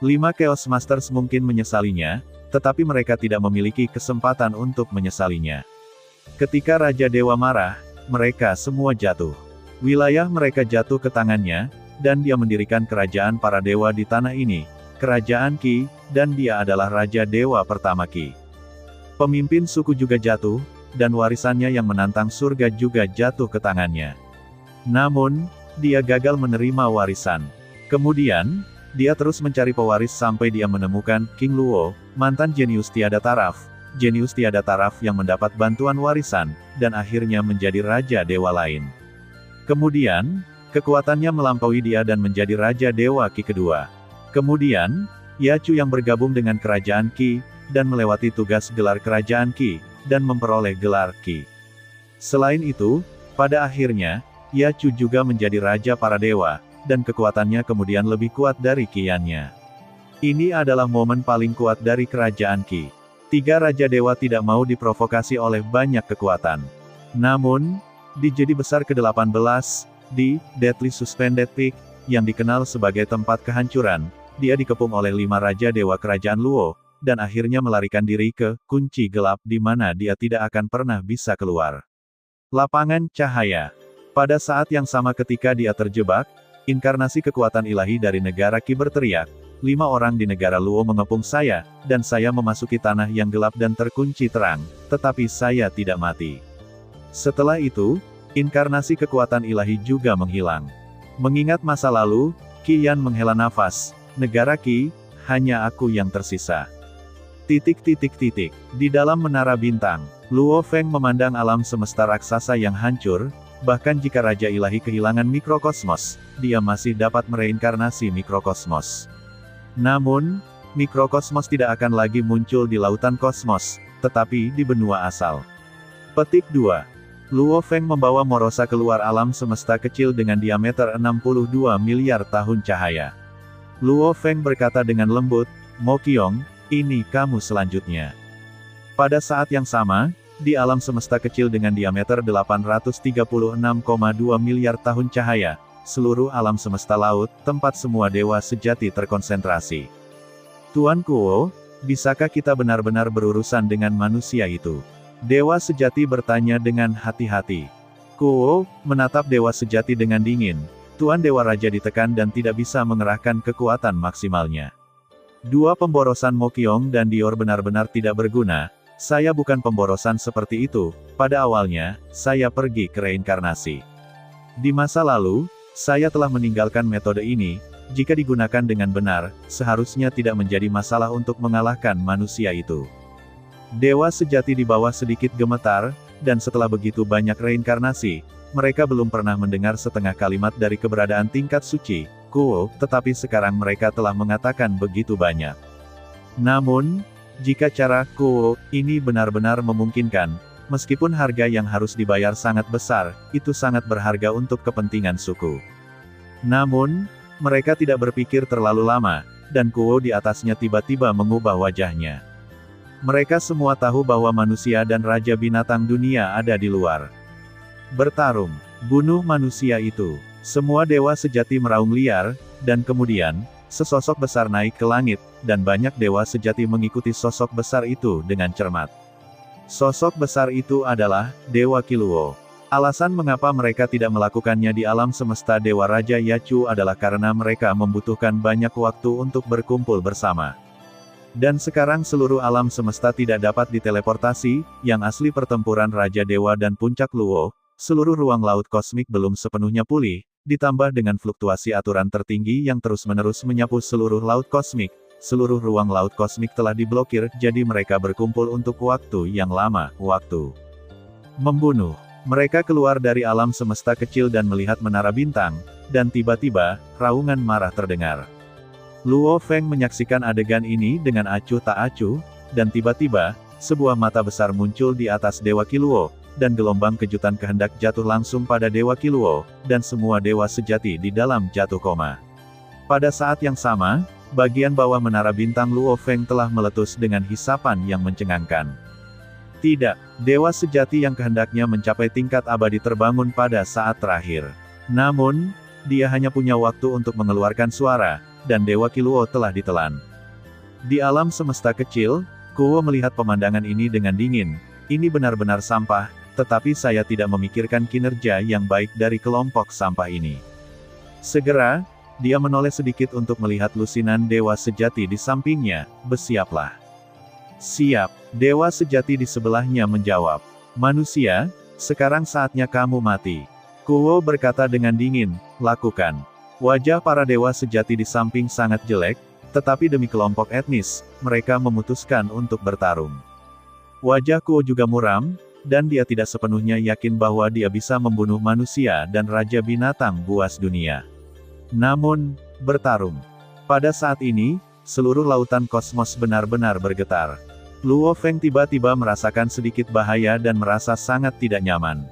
5 Chaos Masters mungkin menyesalinya, tetapi mereka tidak memiliki kesempatan untuk menyesalinya. Ketika Raja Dewa marah, mereka semua jatuh. Wilayah mereka jatuh ke tangannya, dan dia mendirikan kerajaan para dewa di tanah ini, Kerajaan Qi, dan dia adalah Raja Dewa pertama Qi. Pemimpin suku juga jatuh, dan warisannya yang menantang surga juga jatuh ke tangannya. Namun, dia gagal menerima warisan. Kemudian, dia terus mencari pewaris sampai dia menemukan King Luo, mantan jenius tiada taraf, yang mendapat bantuan warisan, dan akhirnya menjadi Raja Dewa lain. Kemudian, kekuatannya melampaui dia dan menjadi Raja Dewa Qi kedua. Kemudian, Yachu yang bergabung dengan Kerajaan Qi, dan melewati tugas gelar Kerajaan Qi, dan memperoleh gelar Qi. Selain itu, pada akhirnya, Yachu juga menjadi Raja para Dewa, dan kekuatannya kemudian lebih kuat dari Qian-nya. Ini adalah momen paling kuat dari Kerajaan Qi. 3 Raja Dewa tidak mau diprovokasi oleh banyak kekuatan. Namun, di jedi besar ke-18, di Deadly Suspended Peak, yang dikenal sebagai tempat kehancuran, dia dikepung oleh 5 Raja Dewa Kerajaan Luo, dan akhirnya melarikan diri ke kunci gelap di mana dia tidak akan pernah bisa keluar. Lapangan cahaya. Pada saat yang sama ketika dia terjebak, inkarnasi kekuatan ilahi dari negara Qi berteriak, 5 orang di negara Luo mengepung saya, dan saya memasuki tanah yang gelap dan terkunci terang, tetapi saya tidak mati. Setelah itu, inkarnasi kekuatan ilahi juga menghilang. Mengingat masa lalu, Qian menghela nafas. Negara Qi, hanya aku yang tersisa. Di dalam menara bintang, Luo Feng memandang alam semesta raksasa yang hancur, bahkan jika Raja Ilahi kehilangan mikrokosmos, dia masih dapat mereinkarnasi mikrokosmos. Namun, mikrokosmos tidak akan lagi muncul di lautan kosmos, tetapi di benua asal. Petik 2. Luo Feng membawa Morosa keluar alam semesta kecil dengan diameter 62 miliar tahun cahaya. Luo Feng berkata dengan lembut, Mo Qiong, Ini kamu selanjutnya. Pada saat yang sama, di alam semesta kecil dengan diameter 836,2 miliar tahun cahaya, seluruh alam semesta laut, tempat semua dewa sejati terkonsentrasi. Tuan Kuo, bisakah kita benar-benar berurusan dengan manusia itu? Dewa sejati bertanya dengan hati-hati. Kuo menatap dewa sejati dengan dingin. Tuan Dewa Raja ditekan dan tidak bisa mengerahkan kekuatan maksimalnya. Dua pemborosan Mokyong dan Dior benar-benar tidak berguna. Saya bukan pemborosan seperti itu. Pada awalnya, saya pergi ke reinkarnasi. Di masa lalu, saya telah meninggalkan metode ini. Jika digunakan dengan benar, seharusnya tidak menjadi masalah untuk mengalahkan manusia itu. Dewa sejati di bawah sedikit gemetar, dan setelah begitu banyak reinkarnasi, mereka belum pernah mendengar setengah kalimat dari keberadaan tingkat suci, Kuo, tetapi sekarang mereka telah mengatakan begitu banyak. Namun, jika cara Kuo ini benar-benar memungkinkan, meskipun harga yang harus dibayar sangat besar, itu sangat berharga untuk kepentingan suku. Namun, mereka tidak berpikir terlalu lama, dan Kuo di atasnya tiba-tiba mengubah wajahnya. Mereka semua tahu bahwa manusia dan Raja Binatang Dunia ada di luar. Bertarung, bunuh manusia itu. Semua dewa sejati meraung liar, dan kemudian, sesosok besar naik ke langit, dan banyak dewa sejati mengikuti sosok besar itu dengan cermat. Sosok besar itu adalah Dewa Kiluo. Alasan mengapa mereka tidak melakukannya di alam semesta Dewa Raja Yachu adalah karena mereka membutuhkan banyak waktu untuk berkumpul bersama. Dan sekarang seluruh alam semesta tidak dapat diteleportasi, yang asli pertempuran Raja Dewa dan Puncak Luo, seluruh ruang laut kosmik belum sepenuhnya pulih, ditambah dengan fluktuasi aturan tertinggi yang terus-menerus menyapu seluruh laut kosmik, seluruh ruang laut kosmik telah diblokir, jadi mereka berkumpul untuk waktu yang lama, waktu membunuh. Mereka keluar dari alam semesta kecil dan melihat menara bintang, dan tiba-tiba, raungan marah terdengar. Luo Feng menyaksikan adegan ini dengan acuh tak acuh, dan tiba-tiba, sebuah mata besar muncul di atas Dewa Kiluo, dan gelombang kejutan kehendak jatuh langsung pada Dewa Kiluo, dan semua dewa sejati di dalam jatuh koma. Pada saat yang sama, bagian bawah menara bintang Luo Feng telah meletus dengan hisapan yang mencengangkan. Tidak, dewa sejati yang kehendaknya mencapai tingkat abadi terbangun pada saat terakhir. Namun, dia hanya punya waktu untuk mengeluarkan suara, dan Dewa Kiluo telah ditelan. Di alam semesta kecil, Kuo melihat pemandangan ini dengan dingin. Ini benar-benar sampah, tetapi saya tidak memikirkan kinerja yang baik dari kelompok sampah ini. Segera, dia menoleh sedikit untuk melihat lusinan dewa sejati di sampingnya. Bersiaplah. Siap, dewa sejati di sebelahnya menjawab. Manusia, sekarang saatnya kamu mati. Kuo berkata dengan dingin, lakukan. Wajah para dewa sejati di samping sangat jelek, tetapi demi kelompok etnis, mereka memutuskan untuk bertarung. Wajah Kuo juga muram, dan dia tidak sepenuhnya yakin bahwa dia bisa membunuh manusia dan Raja Binatang Buas dunia. Namun, bertarung. Pada saat ini, seluruh lautan kosmos benar-benar bergetar. Luo Feng tiba-tiba merasakan sedikit bahaya dan merasa sangat tidak nyaman.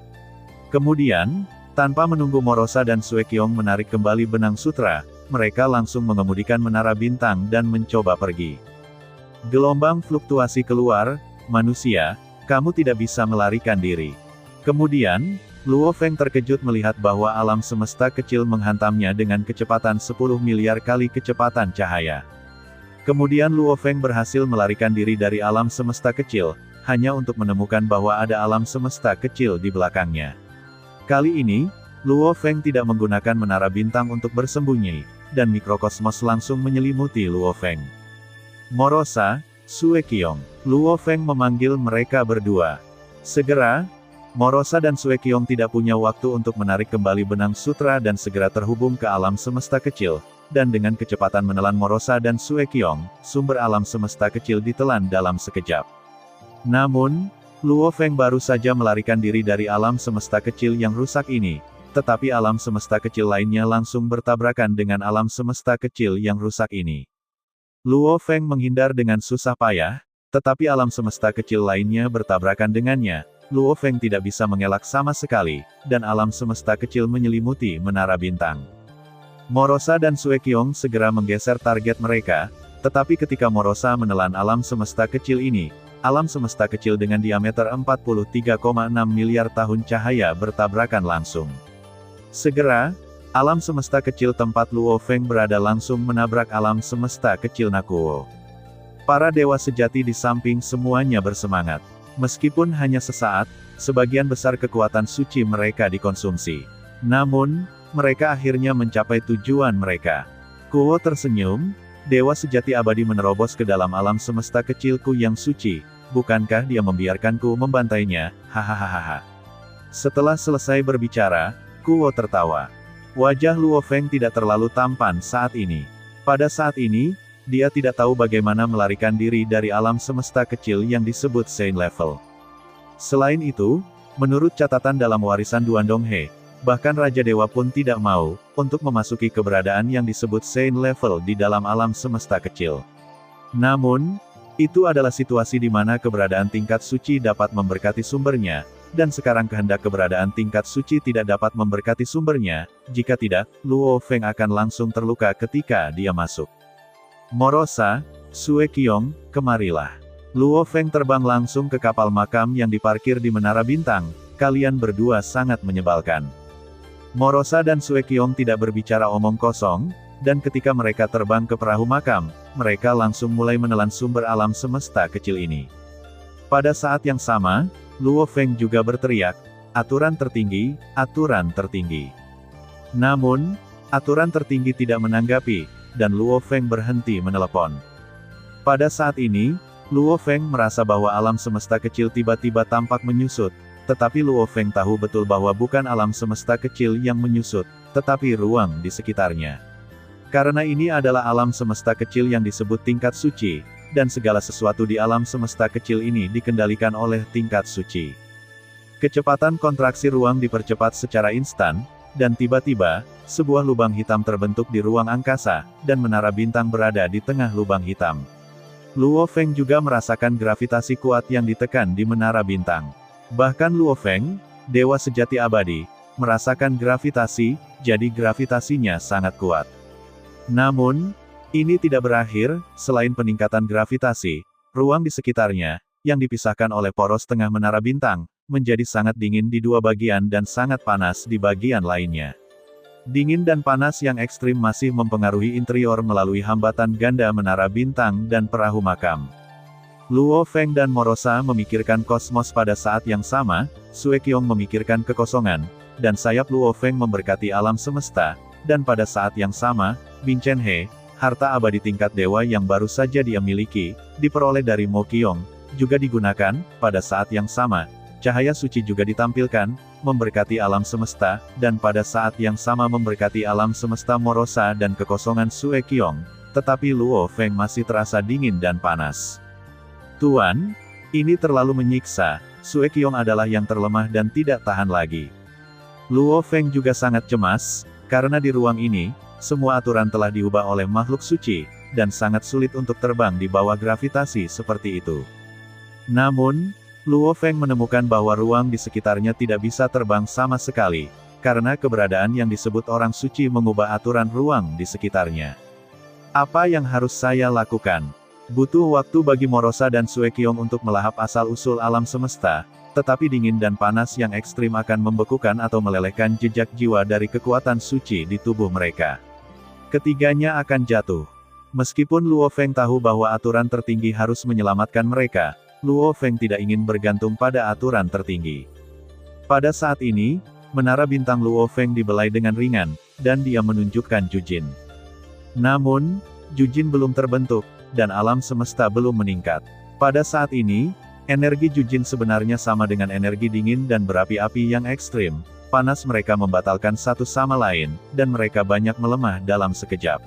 Kemudian, tanpa menunggu Morosa dan Sue Qiong menarik kembali benang sutra, mereka langsung mengemudikan menara bintang dan mencoba pergi. Gelombang fluktuasi keluar, manusia, kamu tidak bisa melarikan diri. Kemudian, Luo Feng terkejut melihat bahwa alam semesta kecil menghantamnya dengan kecepatan 10 miliar kali kecepatan cahaya. Kemudian Luo Feng berhasil melarikan diri dari alam semesta kecil, hanya untuk menemukan bahwa ada alam semesta kecil di belakangnya. Kali ini, Luo Feng tidak menggunakan menara bintang untuk bersembunyi, dan mikrokosmos langsung menyelimuti Luo Feng. Morosa, Sue Qiong, Luo Feng memanggil mereka berdua. Segera, Morosa dan Sue Qiong tidak punya waktu untuk menarik kembali benang sutra dan segera terhubung ke alam semesta kecil, dan dengan kecepatan menelan Morosa dan Sue Qiong, sumber alam semesta kecil ditelan dalam sekejap. Namun, Luo Feng baru saja melarikan diri dari alam semesta kecil yang rusak ini, tetapi alam semesta kecil lainnya langsung bertabrakan dengan alam semesta kecil yang rusak ini. Luo Feng menghindar dengan susah payah, tetapi alam semesta kecil lainnya bertabrakan dengannya. Luo Feng tidak bisa mengelak sama sekali, dan alam semesta kecil menyelimuti menara bintang. Morosa dan Sue Qiong segera menggeser target mereka, Tetapi ketika Morosa menelan alam semesta kecil ini, alam semesta kecil dengan diameter 43,6 miliar tahun cahaya bertabrakan langsung. Segera, alam semesta kecil tempat Luo Feng berada langsung menabrak alam semesta kecil Nakuo. Para dewa sejati di samping semuanya bersemangat. Meskipun hanya sesaat, sebagian besar kekuatan suci mereka dikonsumsi. Namun, mereka akhirnya mencapai tujuan mereka. Kuo tersenyum, dewa sejati abadi menerobos ke dalam alam semesta kecilku yang suci, bukankah dia membiarkanku membantainya, hahaha. Setelah selesai berbicara, Kuo tertawa. Wajah Luo Feng tidak terlalu tampan saat ini. Pada saat ini, dia tidak tahu bagaimana melarikan diri dari alam semesta kecil yang disebut Saint Level. Selain itu, menurut catatan dalam warisan Duandong He, bahkan Raja Dewa pun tidak mau untuk memasuki keberadaan yang disebut Saint Level di dalam alam semesta kecil. Namun, itu adalah situasi di mana keberadaan tingkat suci dapat memberkati sumbernya, dan sekarang kehendak keberadaan tingkat suci tidak dapat memberkati sumbernya, jika tidak, Luo Feng akan langsung terluka ketika dia masuk. Morosa, Sue Qiong, kemarilah. Luo Feng terbang langsung ke kapal makam yang diparkir di Menara Bintang, kalian berdua sangat menyebalkan. Morosa dan Sue Qiong tidak berbicara omong kosong, dan ketika mereka terbang ke perahu makam, mereka langsung mulai menelan sumber alam semesta kecil ini. Pada saat yang sama, Luo Feng juga berteriak, aturan tertinggi, aturan tertinggi. Namun, aturan tertinggi tidak menanggapi, dan Luo Feng berhenti menelepon. Pada saat ini, Luo Feng merasa bahwa alam semesta kecil tiba-tiba tampak menyusut, tetapi Luo Feng tahu betul bahwa bukan alam semesta kecil yang menyusut, tetapi ruang di sekitarnya. Karena ini adalah alam semesta kecil yang disebut tingkat suci, dan segala sesuatu di alam semesta kecil ini dikendalikan oleh tingkat suci. Kecepatan kontraksi ruang dipercepat secara instan, dan tiba-tiba, sebuah lubang hitam terbentuk di ruang angkasa, dan Menara Bintang berada di tengah lubang hitam. Luo Feng juga merasakan gravitasi kuat yang ditekan di Menara Bintang. Bahkan Luo Feng, dewa sejati abadi, merasakan gravitasi, jadi gravitasinya sangat kuat. Namun, ini tidak berakhir, selain peningkatan gravitasi, ruang di sekitarnya, yang dipisahkan oleh poros tengah Menara Bintang, menjadi sangat dingin di dua bagian dan sangat panas di bagian lainnya. Dingin dan panas yang ekstrim masih mempengaruhi interior melalui hambatan ganda Menara Bintang dan perahu makam. Luo Feng dan Morosa memikirkan kosmos pada saat yang sama, Sue Qiong memikirkan kekosongan, dan sayap Luo Feng memberkati alam semesta, dan pada saat yang sama, Bin Chen He, harta abadi tingkat dewa yang baru saja dia miliki, diperoleh dari Mo Qiong, juga digunakan, pada saat yang sama, cahaya suci juga ditampilkan, memberkati alam semesta, dan pada saat yang sama memberkati alam semesta Morosa dan kekosongan Sue Qiong, tetapi Luo Feng masih terasa dingin dan panas. Tuan, ini terlalu menyiksa, Sue Qiong adalah yang terlemah dan tidak tahan lagi. Luo Feng juga sangat cemas, karena di ruang ini, semua aturan telah diubah oleh makhluk suci, dan sangat sulit untuk terbang di bawah gravitasi seperti itu. Namun, Luo Feng menemukan bahwa ruang di sekitarnya tidak bisa terbang sama sekali, karena keberadaan yang disebut orang suci mengubah aturan ruang di sekitarnya. Apa yang harus saya lakukan? Butuh waktu bagi Morosa dan Sue Qiong untuk melahap asal-usul alam semesta, tetapi dingin dan panas yang ekstrim akan membekukan atau melelehkan jejak jiwa dari kekuatan suci di tubuh mereka. Ketiganya akan jatuh. Meskipun Luo Feng tahu bahwa aturan tertinggi harus menyelamatkan mereka, Luo Feng tidak ingin bergantung pada aturan tertinggi. Pada saat ini, Menara Bintang Luo Feng dibelai dengan ringan, dan dia menunjukkan Jujin. Namun, Jujin belum terbentuk, dan alam semesta belum meningkat. Pada saat ini, energi Jujin sebenarnya sama dengan energi dingin dan berapi-api yang ekstrim. Panas mereka membatalkan satu sama lain, dan mereka banyak melemah dalam sekejap.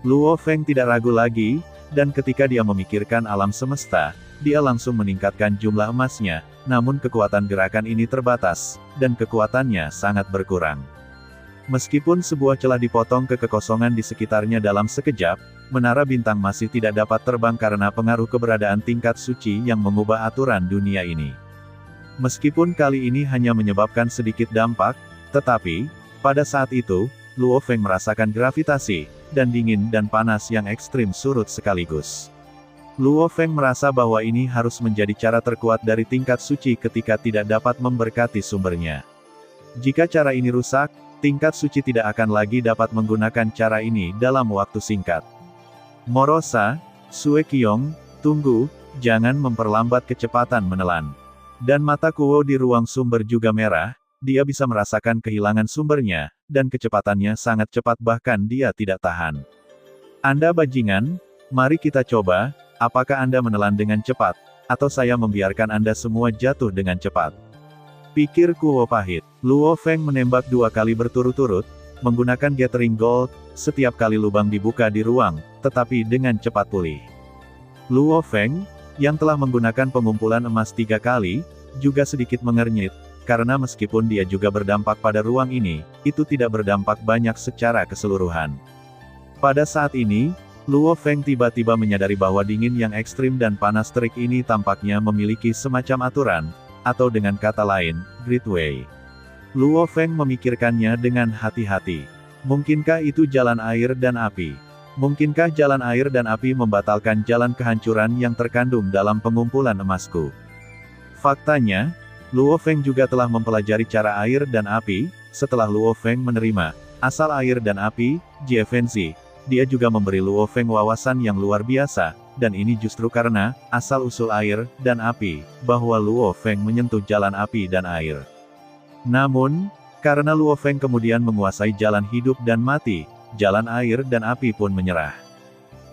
Luo Feng tidak ragu lagi, dan ketika dia memikirkan alam semesta, dia langsung meningkatkan jumlah emasnya, namun kekuatan gerakan ini terbatas, dan kekuatannya sangat berkurang. Meskipun sebuah celah dipotong ke kekosongan di sekitarnya dalam sekejap, Menara Bintang masih tidak dapat terbang karena pengaruh keberadaan tingkat suci yang mengubah aturan dunia ini. Meskipun kali ini hanya menyebabkan sedikit dampak, tetapi, pada saat itu, Luo Feng merasakan gravitasi, dan dingin dan panas yang ekstrim surut sekaligus. Luo Feng merasa bahwa ini harus menjadi cara terkuat dari tingkat suci ketika tidak dapat memberkati sumbernya. Jika cara ini rusak, tingkat suci tidak akan lagi dapat menggunakan cara ini dalam waktu singkat. Morosa, Sue Qiong, tunggu, jangan memperlambat kecepatan menelan. Dan mata Kuo di ruang sumber juga merah, dia bisa merasakan kehilangan sumbernya, dan kecepatannya sangat cepat bahkan dia tidak tahan. Anda bajingan, mari kita coba, apakah Anda menelan dengan cepat, atau saya membiarkan Anda semua jatuh dengan cepat. Pikir Kuo pahit. Luo Feng menembak 2 kali berturut-turut, menggunakan Gathering Gold, setiap kali lubang dibuka di ruang, tetapi dengan cepat pulih. Luo Feng, yang telah menggunakan pengumpulan emas 3 kali, juga sedikit mengernyit, karena meskipun dia juga berdampak pada ruang ini, itu tidak berdampak banyak secara keseluruhan. Pada saat ini, Luo Feng tiba-tiba menyadari bahwa dingin yang ekstrim dan panas terik ini tampaknya memiliki semacam aturan, atau dengan kata lain, Great Way. Luo Feng memikirkannya dengan hati-hati. Mungkinkah itu jalan air dan api? Mungkinkah jalan air dan api membatalkan jalan kehancuran yang terkandung dalam pengumpulan emasku? Faktanya, Luo Feng juga telah mempelajari cara air dan api. Setelah Luo Feng menerima asal air dan api, Jiefenzi, dia juga memberi Luo Feng wawasan yang luar biasa, dan ini justru karena asal-usul air dan api, bahwa Luo Feng menyentuh jalan api dan air. Namun, karena Luo Feng kemudian menguasai jalan hidup dan mati, jalan air dan api pun menyerah.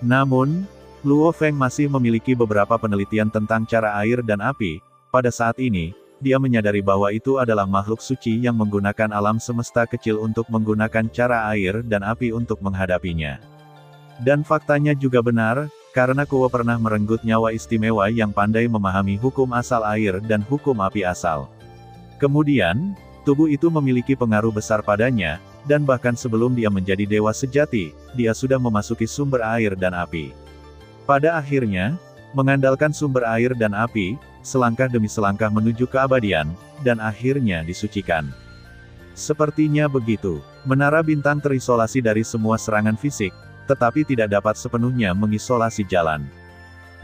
Namun, Luo Feng masih memiliki beberapa penelitian tentang cara air dan api. Pada saat ini, dia menyadari bahwa itu adalah makhluk suci yang menggunakan alam semesta kecil untuk menggunakan cara air dan api untuk menghadapinya. Dan faktanya juga benar, karena Kuo pernah merenggut nyawa istimewa yang pandai memahami hukum asal air dan hukum api asal. Kemudian, tubuh itu memiliki pengaruh besar padanya, dan bahkan sebelum dia menjadi dewa sejati, dia sudah memasuki sumber air dan api. Pada akhirnya, mengandalkan sumber air dan api, selangkah demi selangkah menuju keabadian, dan akhirnya disucikan. Sepertinya begitu. Menara bintang terisolasi dari semua serangan fisik, tetapi tidak dapat sepenuhnya mengisolasi jalan.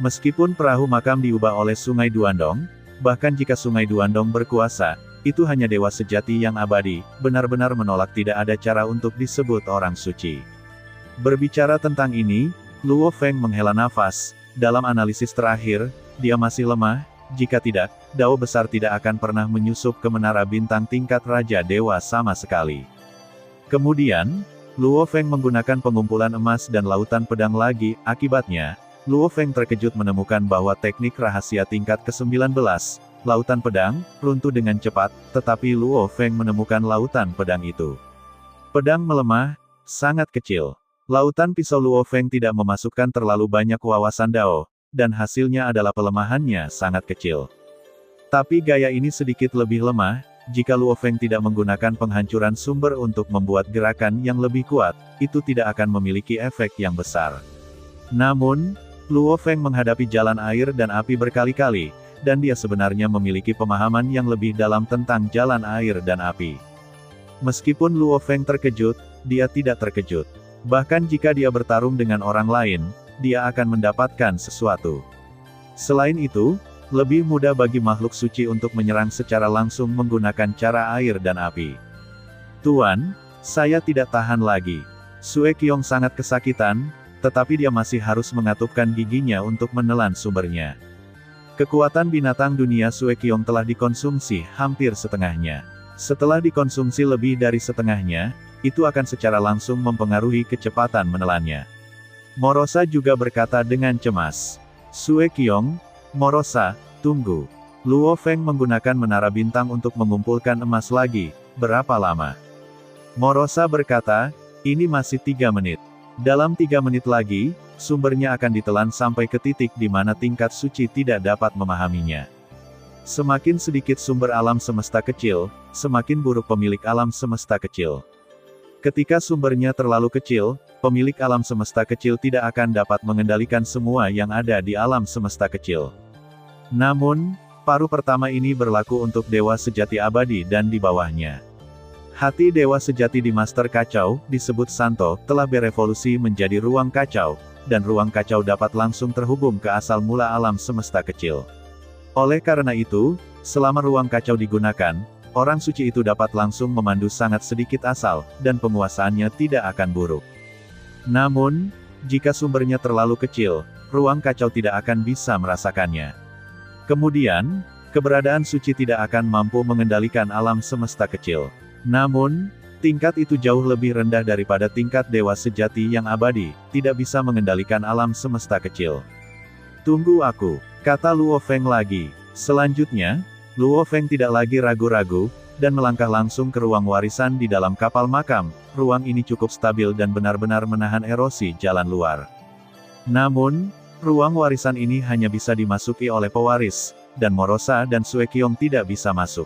Meskipun perahu makam diubah oleh Sungai Duandong, bahkan jika Sungai Duandong berkuasa, itu hanya dewa sejati yang abadi, benar-benar menolak tidak ada cara untuk disebut orang suci. Berbicara tentang ini, Luo Feng menghela nafas. Dalam analisis terakhir, dia masih lemah. Jika tidak, Dao besar tidak akan pernah menyusup ke menara bintang tingkat Raja Dewa sama sekali. Kemudian, Luo Feng menggunakan pengumpulan emas dan lautan pedang lagi. Akibatnya, Luo Feng terkejut menemukan bahwa teknik rahasia tingkat ke-19, lautan pedang, runtuh dengan cepat, tetapi Luo Feng menemukan lautan pedang itu. Pedang melemah, sangat kecil. Lautan pisau Luo Feng tidak memasukkan terlalu banyak wawasan Dao, dan hasilnya adalah pelemahannya sangat kecil. Tapi gaya ini sedikit lebih lemah, jika Luo Feng tidak menggunakan penghancuran sumber untuk membuat gerakan yang lebih kuat, itu tidak akan memiliki efek yang besar. Namun, Luo Feng menghadapi jalan air dan api berkali-kali, dan dia sebenarnya memiliki pemahaman yang lebih dalam tentang jalan air dan api. Meskipun Luo Feng terkejut, dia tidak terkejut. Bahkan jika dia bertarung dengan orang lain, dia akan mendapatkan sesuatu. Selain itu, lebih mudah bagi makhluk suci untuk menyerang secara langsung menggunakan cara air dan api. Tuan, saya tidak tahan lagi. Sue Qiong sangat kesakitan, tetapi dia masih harus mengatupkan giginya untuk menelan sumbernya. Kekuatan binatang dunia Sue Qiong telah dikonsumsi hampir setengahnya. Setelah dikonsumsi lebih dari setengahnya, itu akan secara langsung mempengaruhi kecepatan menelannya. Morosa juga berkata dengan cemas. Sue Qiong, Morosa, tunggu. Luo Feng menggunakan menara bintang untuk mengumpulkan emas lagi. Berapa lama? Morosa berkata, ini masih 3 menit. Dalam 3 menit lagi, sumbernya akan ditelan sampai ke titik di mana tingkat suci tidak dapat memahaminya. Semakin sedikit sumber alam semesta kecil, semakin buruk pemilik alam semesta kecil. Ketika sumbernya terlalu kecil, pemilik alam semesta kecil tidak akan dapat mengendalikan semua yang ada di alam semesta kecil. Namun, paruh pertama ini berlaku untuk dewa sejati abadi dan di bawahnya. Hati dewa sejati di Master Kacau, disebut Santo, telah berevolusi menjadi ruang kacau, dan ruang kacau dapat langsung terhubung ke asal mula alam semesta kecil. Oleh karena itu, selama ruang kacau digunakan, orang suci itu dapat langsung memandu sangat sedikit asal, dan penguasaannya tidak akan buruk. Namun, jika sumbernya terlalu kecil, ruang kacau tidak akan bisa merasakannya. Kemudian, keberadaan suci tidak akan mampu mengendalikan alam semesta kecil. Namun, tingkat itu jauh lebih rendah daripada tingkat dewa sejati yang abadi, tidak bisa mengendalikan alam semesta kecil. Tunggu aku, kata Luo Feng lagi. Selanjutnya, Luo Feng tidak lagi ragu-ragu, dan melangkah langsung ke ruang warisan di dalam kapal makam. Ruang ini cukup stabil dan benar-benar menahan erosi jalan luar. Namun, ruang warisan ini hanya bisa dimasuki oleh pewaris, dan Morosa dan Sue Qiong tidak bisa masuk.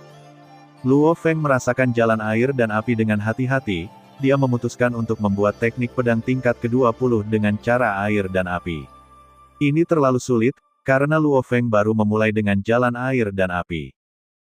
Luo Feng merasakan jalan air dan api dengan hati-hati, dia memutuskan untuk membuat teknik pedang tingkat ke-20 dengan cara air dan api. Ini terlalu sulit, karena Luo Feng baru memulai dengan jalan air dan api.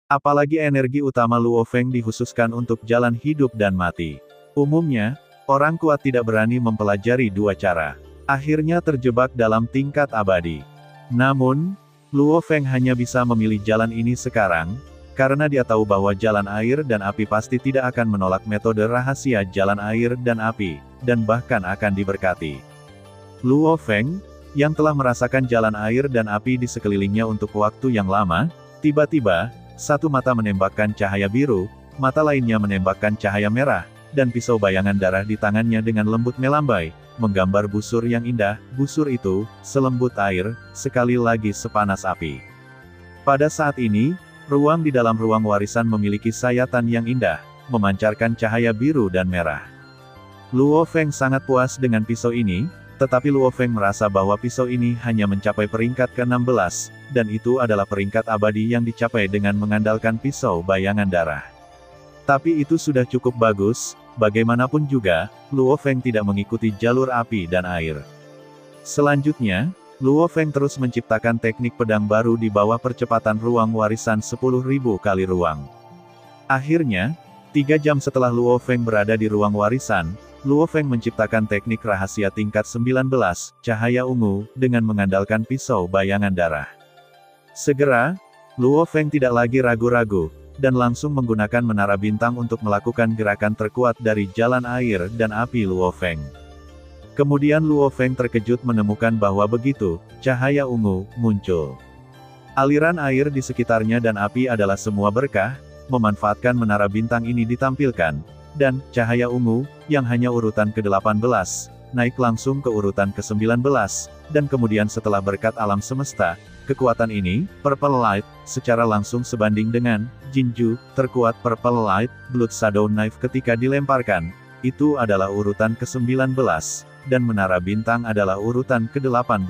Apalagi energi utama Luo Feng dikhususkan untuk jalan hidup dan mati. Umumnya, orang kuat tidak berani mempelajari dua cara. Akhirnya terjebak dalam tingkat abadi. Namun, Luo Feng hanya bisa memilih jalan ini sekarang, karena dia tahu bahwa jalan air dan api pasti tidak akan menolak metode rahasia jalan air dan api, dan bahkan akan diberkati. Luo Feng, yang telah merasakan jalan air dan api di sekelilingnya untuk waktu yang lama, tiba-tiba, satu mata menembakkan cahaya biru, mata lainnya menembakkan cahaya merah, dan pisau bayangan darah di tangannya dengan lembut melambai, menggambar busur yang indah. Busur itu, selembut air, sekali lagi sepanas api. Pada saat ini, ruang di dalam ruang warisan memiliki sayatan yang indah, memancarkan cahaya biru dan merah. Luo Feng sangat puas dengan pisau ini, tetapi Luo Feng merasa bahwa pisau ini hanya mencapai peringkat ke-16, dan itu adalah peringkat abadi yang dicapai dengan mengandalkan pisau bayangan darah. Tapi itu sudah cukup bagus, bagaimanapun juga, Luo Feng tidak mengikuti jalur api dan air. Selanjutnya, Luo Feng terus menciptakan teknik pedang baru di bawah percepatan ruang warisan 10.000 kali ruang. Akhirnya, 3 jam setelah Luo Feng berada di ruang warisan, Luo Feng menciptakan teknik rahasia tingkat 19, cahaya ungu, dengan mengandalkan pisau bayangan darah. Segera, Luo Feng tidak lagi ragu-ragu, dan langsung menggunakan menara bintang untuk melakukan gerakan terkuat dari jalan air dan api Luo Feng. Kemudian Luo Feng terkejut menemukan bahwa begitu cahaya ungu muncul. Aliran air di sekitarnya dan api adalah semua berkah, memanfaatkan menara bintang ini ditampilkan, dan cahaya ungu, yang hanya urutan ke-18, naik langsung ke urutan ke-19, dan kemudian setelah berkat alam semesta, kekuatan ini, Purple Light, secara langsung sebanding dengan Jinju, terkuat Purple Light, Blood Shadow Knife ketika dilemparkan, itu adalah urutan ke-19. Dan menara bintang adalah urutan ke-18.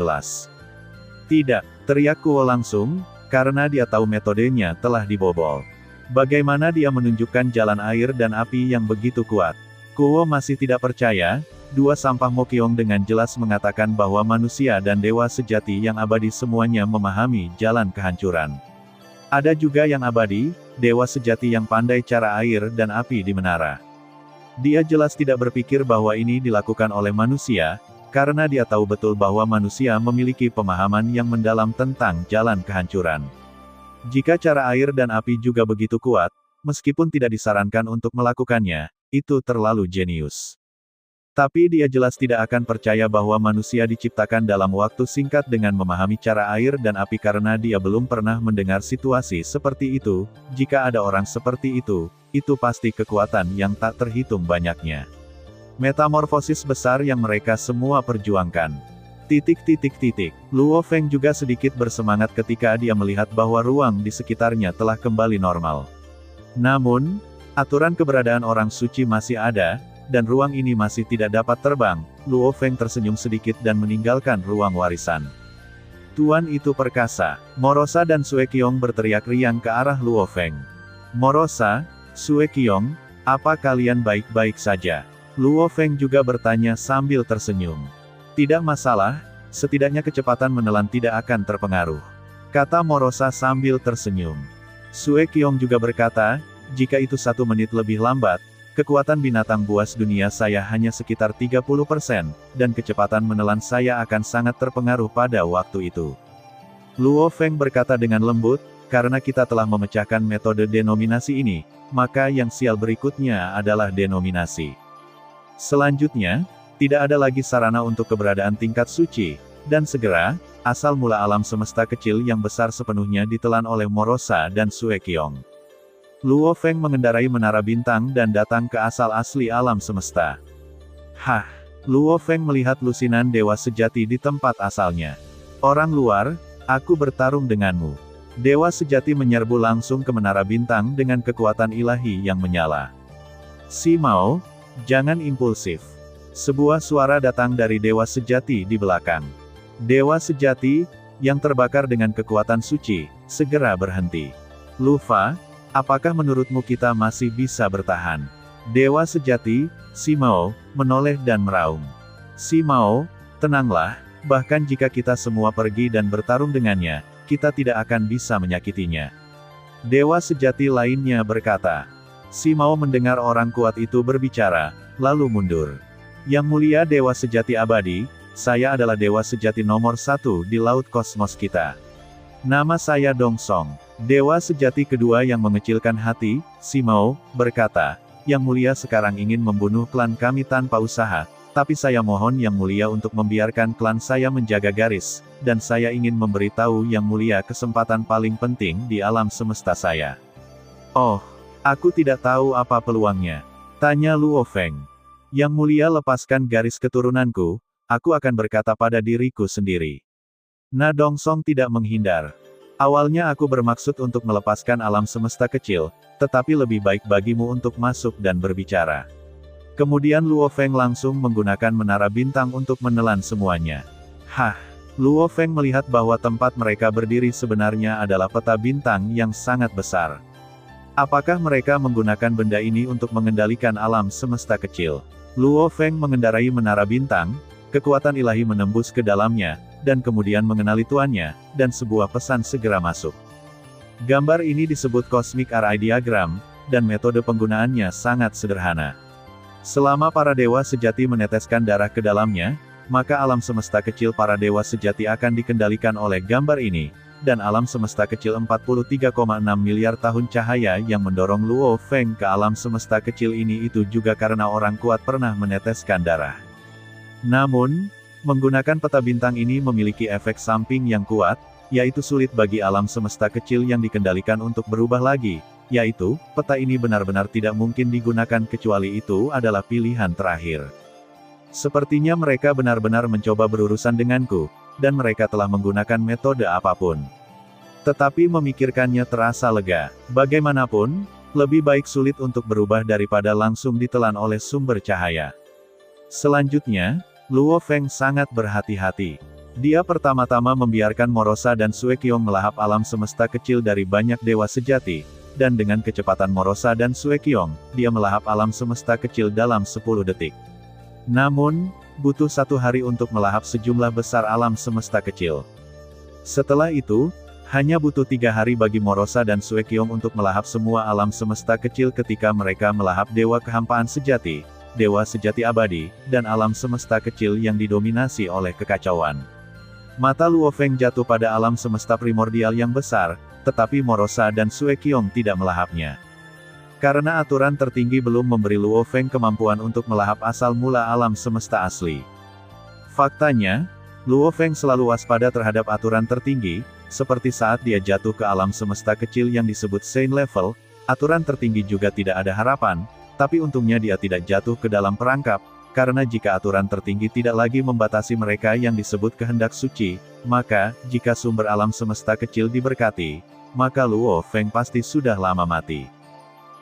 Tidak, teriak Kuo langsung, karena dia tahu metodenya telah dibobol. Bagaimana dia menunjukkan jalan air dan api yang begitu kuat? Kuo masih tidak percaya. Dua sampah Mokyong dengan jelas mengatakan bahwa manusia dan dewa sejati yang abadi semuanya memahami jalan kehancuran. Ada juga yang abadi, dewa sejati yang pandai cara air dan api di menara. Dia jelas tidak berpikir bahwa ini dilakukan oleh manusia, karena dia tahu betul bahwa manusia memiliki pemahaman yang mendalam tentang jalan kehancuran. Jika cara air dan api juga begitu kuat, meskipun tidak disarankan untuk melakukannya, itu terlalu jenius. Tapi dia jelas tidak akan percaya bahwa manusia diciptakan dalam waktu singkat dengan memahami cara air dan api karena dia belum pernah mendengar situasi seperti itu. Jika ada orang seperti itu pasti kekuatan yang tak terhitung banyaknya. Metamorfosis besar yang mereka semua perjuangkan. Luo Feng juga sedikit bersemangat ketika dia melihat bahwa ruang di sekitarnya telah kembali normal. Namun, aturan keberadaan orang suci masih ada, dan ruang ini masih tidak dapat terbang. Luo Feng tersenyum sedikit dan meninggalkan ruang warisan. Tuan itu perkasa. Morosa dan Sue Qiong berteriak riang ke arah Luo Feng. Morosa, Sue Qiong, apa kalian baik-baik saja? Luo Feng juga bertanya sambil tersenyum. Tidak masalah, setidaknya kecepatan menelan tidak akan terpengaruh, kata Morosa sambil tersenyum. Sue Qiong juga berkata, jika itu 1 menit lebih lambat, Kekuatan binatang buas dunia saya hanya sekitar 30%, dan kecepatan menelan saya akan sangat terpengaruh pada waktu itu. Luo Feng berkata dengan lembut, karena kita telah memecahkan metode denominasi ini, maka yang sial berikutnya adalah denominasi. Selanjutnya, tidak ada lagi sarana untuk keberadaan tingkat suci, dan segera, asal mula alam semesta kecil yang besar sepenuhnya ditelan oleh Morosa dan Sue Qiong. Luo Feng mengendarai menara bintang dan datang ke asal asli alam semesta. Hah! Luo Feng melihat lusinan dewa sejati di tempat asalnya. Orang luar, aku bertarung denganmu. Dewa sejati menyerbu langsung ke menara bintang dengan kekuatan ilahi yang menyala. Si Mao, jangan impulsif. Sebuah suara datang dari dewa sejati di belakang. Dewa sejati, yang terbakar dengan kekuatan suci, segera berhenti. Lu Fa, apakah menurutmu kita masih bisa bertahan? Dewa sejati, Si Mao, menoleh dan meraung. Si Mao, tenanglah, bahkan jika kita semua pergi dan bertarung dengannya, kita tidak akan bisa menyakitinya. Dewa sejati lainnya berkata. Si Mao mendengar orang kuat itu berbicara, lalu mundur. Yang mulia Dewa Sejati Abadi, saya adalah Dewa Sejati nomor 1 di Laut Kosmos kita. Nama saya Dong Song. Dewa sejati kedua yang mengecilkan hati, Si Mao, berkata, Yang mulia sekarang ingin membunuh klan kami tanpa usaha, tapi saya mohon Yang mulia untuk membiarkan klan saya menjaga garis, dan saya ingin memberitahu Yang mulia kesempatan paling penting di alam semesta saya. Oh, aku tidak tahu apa peluangnya. Tanya Luo Feng. Yang mulia lepaskan garis keturunanku, aku akan berkata pada diriku sendiri. Na Dong Song tidak menghindar. Awalnya aku bermaksud untuk melepaskan alam semesta kecil, tetapi lebih baik bagimu untuk masuk dan berbicara. Kemudian Luo Feng langsung menggunakan menara bintang untuk menelan semuanya. Hah! Luo Feng melihat bahwa tempat mereka berdiri sebenarnya adalah peta bintang yang sangat besar. Apakah mereka menggunakan benda ini untuk mengendalikan alam semesta kecil? Luo Feng mengendarai menara bintang, kekuatan ilahi menembus ke dalamnya, dan kemudian mengenali tuannya, dan sebuah pesan segera masuk. Gambar ini disebut Cosmic Array Diagram, dan metode penggunaannya sangat sederhana. Selama para dewa sejati meneteskan darah ke dalamnya, maka alam semesta kecil para dewa sejati akan dikendalikan oleh gambar ini, dan alam semesta kecil 43,6 miliar tahun cahaya yang mendorong Luo Feng ke alam semesta kecil ini itu juga karena orang kuat pernah meneteskan darah. Namun, menggunakan peta bintang ini memiliki efek samping yang kuat, yaitu sulit bagi alam semesta kecil yang dikendalikan untuk berubah lagi, yaitu, peta ini benar-benar tidak mungkin digunakan kecuali itu adalah pilihan terakhir. Sepertinya mereka benar-benar mencoba berurusan denganku, dan mereka telah menggunakan metode apapun. Tetapi memikirkannya terasa lega. Bagaimanapun, lebih baik sulit untuk berubah daripada langsung ditelan oleh sumber cahaya. Selanjutnya, Luo Feng sangat berhati-hati. Dia pertama-tama membiarkan Morosa dan Sue Qiong melahap alam semesta kecil dari banyak dewa sejati, dan dengan kecepatan Morosa dan Sue Qiong, dia melahap alam semesta kecil dalam 10 detik. Namun, butuh 1 hari untuk melahap sejumlah besar alam semesta kecil. Setelah itu, hanya butuh 3 hari bagi Morosa dan Sue Qiong untuk melahap semua alam semesta kecil ketika mereka melahap dewa kehampaan sejati, dewa sejati abadi, dan alam semesta kecil yang didominasi oleh kekacauan. Mata Luo Feng jatuh pada alam semesta primordial yang besar, tetapi Morosa dan Sue Qiong tidak melahapnya. Karena aturan tertinggi belum memberi Luo Feng kemampuan untuk melahap asal mula alam semesta asli. Faktanya, Luo Feng selalu waspada terhadap aturan tertinggi, seperti saat dia jatuh ke alam semesta kecil yang disebut Saint Level, aturan tertinggi juga tidak ada harapan, tapi untungnya dia tidak jatuh ke dalam perangkap, karena jika aturan tertinggi tidak lagi membatasi mereka yang disebut kehendak suci, maka, jika sumber alam semesta kecil diberkati, maka Luo Feng pasti sudah lama mati.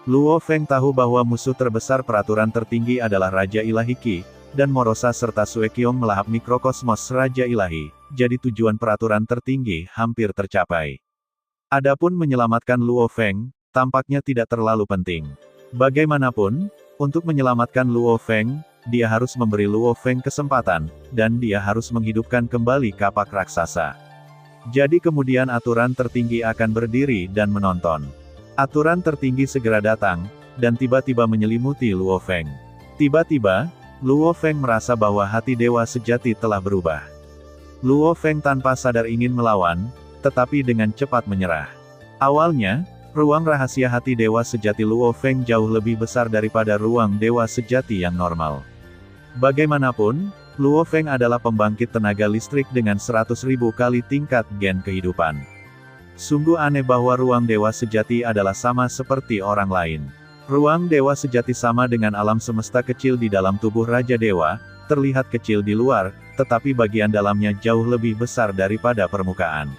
Luo Feng tahu bahwa musuh terbesar peraturan tertinggi adalah Raja Ilahi Qi, dan Morosa serta Sue Qiong melahap mikrokosmos Raja Ilahi, jadi tujuan peraturan tertinggi hampir tercapai. Adapun menyelamatkan Luo Feng, tampaknya tidak terlalu penting. Bagaimanapun, untuk menyelamatkan Luo Feng, dia harus memberi Luo Feng kesempatan, dan dia harus menghidupkan kembali kapak raksasa. Jadi kemudian aturan tertinggi akan berdiri dan menonton. Aturan tertinggi segera datang, dan tiba-tiba menyelimuti Luo Feng. Tiba-tiba, Luo Feng merasa bahwa hati dewa sejati telah berubah. Luo Feng tanpa sadar ingin melawan, tetapi dengan cepat menyerah. Awalnya, ruang rahasia hati dewa sejati Luo Feng jauh lebih besar daripada ruang dewa sejati yang normal. Bagaimanapun, Luo Feng adalah pembangkit tenaga listrik dengan 100.000 kali tingkat gen kehidupan. Sungguh aneh bahwa ruang dewa sejati adalah sama seperti orang lain. Ruang dewa sejati sama dengan alam semesta kecil di dalam tubuh Raja Dewa, terlihat kecil di luar, tetapi bagian dalamnya jauh lebih besar daripada permukaan.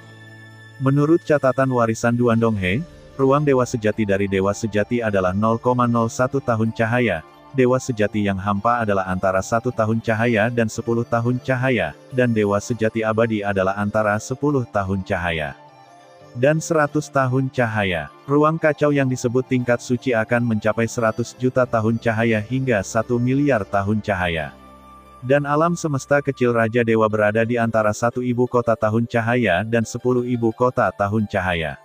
Menurut catatan warisan Duan Donghe, ruang dewa sejati dari dewa sejati adalah 0,01 tahun cahaya, dewa sejati yang hampa adalah antara 1 tahun cahaya dan 10 tahun cahaya, dan dewa sejati abadi adalah antara 10 tahun cahaya dan 100 tahun cahaya. Ruang kacau yang disebut tingkat suci akan mencapai 100 juta tahun cahaya hingga 1 miliar tahun cahaya. Dan alam semesta kecil Raja Dewa berada di antara 1 ibu kota tahun cahaya dan 10 ibu kota tahun cahaya.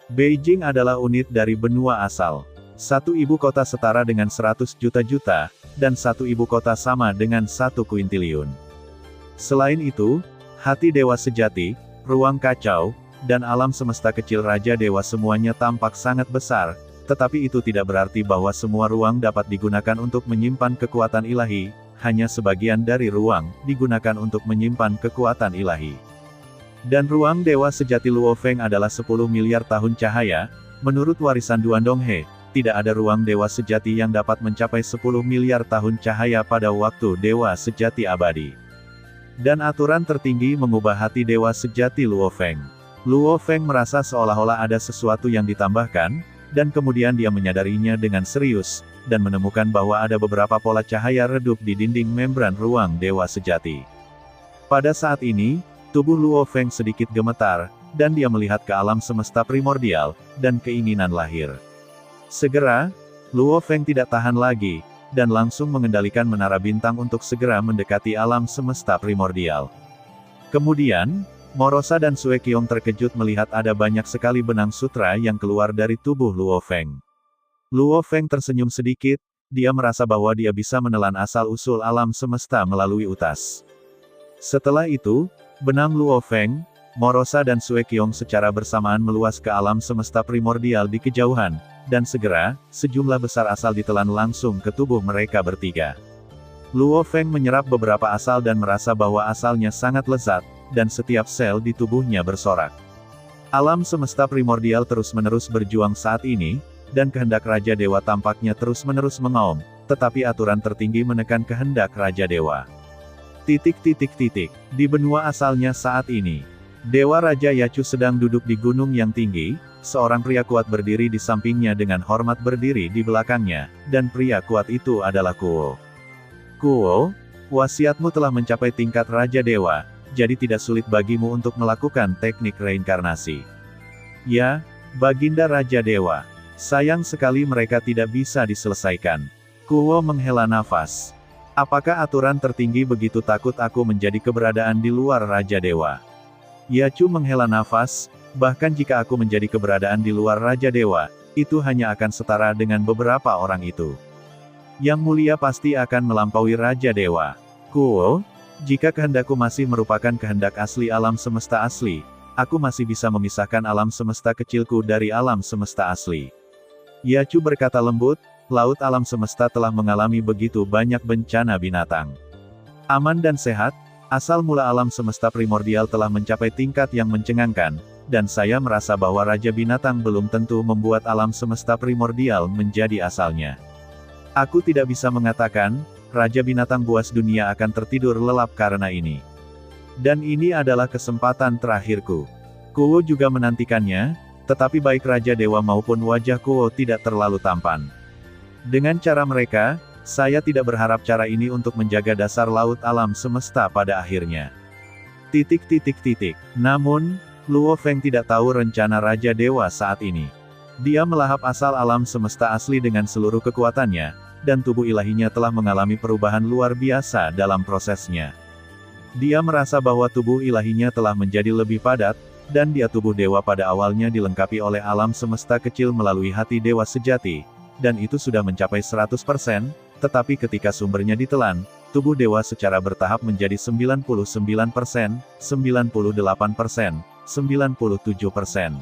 Beijing adalah unit dari benua asal. 1 ibu kota setara dengan 100 juta-juta, dan 1 ibu kota sama dengan 1 kuintiliun. Selain itu, hati dewa sejati, ruang kacau, dan alam semesta kecil Raja Dewa semuanya tampak sangat besar, tetapi itu tidak berarti bahwa semua ruang dapat digunakan untuk menyimpan kekuatan ilahi, hanya sebagian dari ruang digunakan untuk menyimpan kekuatan ilahi. Dan ruang dewa sejati Luo Feng adalah 10 miliar tahun cahaya, menurut warisan Duan Donghe, tidak ada ruang dewa sejati yang dapat mencapai 10 miliar tahun cahaya pada waktu dewa sejati abadi. Dan aturan tertinggi mengubah hati dewa sejati Luo Feng. Luo Feng merasa seolah-olah ada sesuatu yang ditambahkan, dan kemudian dia menyadarinya dengan serius, dan menemukan bahwa ada beberapa pola cahaya redup di dinding membran ruang dewa sejati. Pada saat ini, tubuh Luo Feng sedikit gemetar, dan dia melihat ke alam semesta primordial, dan keinginan lahir. Segera, Luo Feng tidak tahan lagi, dan langsung mengendalikan menara bintang untuk segera mendekati alam semesta primordial. Kemudian, Morosa dan Sue Qiong terkejut melihat ada banyak sekali benang sutra yang keluar dari tubuh Luo Feng. Luo Feng tersenyum sedikit, dia merasa bahwa dia bisa menelan asal-usul alam semesta melalui utas. Setelah itu, benang Luo Feng, Morosa dan Sue Qiong secara bersamaan meluas ke alam semesta primordial di kejauhan, dan segera, sejumlah besar asal ditelan langsung ke tubuh mereka bertiga. Luo Feng menyerap beberapa asal dan merasa bahwa asalnya sangat lezat, dan setiap sel di tubuhnya bersorak. Alam semesta primordial terus-menerus berjuang saat ini, dan kehendak Raja Dewa tampaknya terus-menerus mengaum, tetapi aturan tertinggi menekan kehendak Raja Dewa. Di benua asalnya saat ini, Dewa Raja Yachu sedang duduk di gunung yang tinggi, seorang pria kuat berdiri di sampingnya dengan hormat berdiri di belakangnya, dan pria kuat itu adalah Kuo. Kuo, wasiatmu telah mencapai tingkat Raja Dewa, jadi tidak sulit bagimu untuk melakukan teknik reinkarnasi. Ya, Baginda Raja Dewa. Sayang sekali mereka tidak bisa diselesaikan. Kuo menghela nafas. Apakah aturan tertinggi begitu takut aku menjadi keberadaan di luar Raja Dewa? Yachu menghela nafas, bahkan jika aku menjadi keberadaan di luar Raja Dewa, itu hanya akan setara dengan beberapa orang itu. Yang mulia pasti akan melampaui Raja Dewa. Kuo, jika kehendakku masih merupakan kehendak asli alam semesta asli, aku masih bisa memisahkan alam semesta kecilku dari alam semesta asli. Yachu berkata lembut, laut alam semesta telah mengalami begitu banyak bencana binatang. Aman dan sehat, asal mula alam semesta primordial telah mencapai tingkat yang mencengangkan, dan saya merasa bahwa Raja Binatang belum tentu membuat alam semesta primordial menjadi asalnya. Aku tidak bisa mengatakan, Raja Binatang buas dunia akan tertidur lelap karena ini. Dan ini adalah kesempatan terakhirku. Kuo juga menantikannya, tetapi baik Raja Dewa maupun wajah Kuo tidak terlalu tampan. Dengan cara mereka, saya tidak berharap cara ini untuk menjaga dasar laut alam semesta pada akhirnya. Namun, Luo Feng tidak tahu rencana Raja Dewa saat ini. Dia melahap asal alam semesta asli dengan seluruh kekuatannya, dan tubuh ilahinya telah mengalami perubahan luar biasa dalam prosesnya. Dia merasa bahwa tubuh ilahinya telah menjadi lebih padat, dan dia tubuh dewa pada awalnya dilengkapi oleh alam semesta kecil melalui hati dewa sejati, dan itu sudah mencapai 100%, tetapi ketika sumbernya ditelan, tubuh dewa secara bertahap menjadi 99%, 98%, 97%.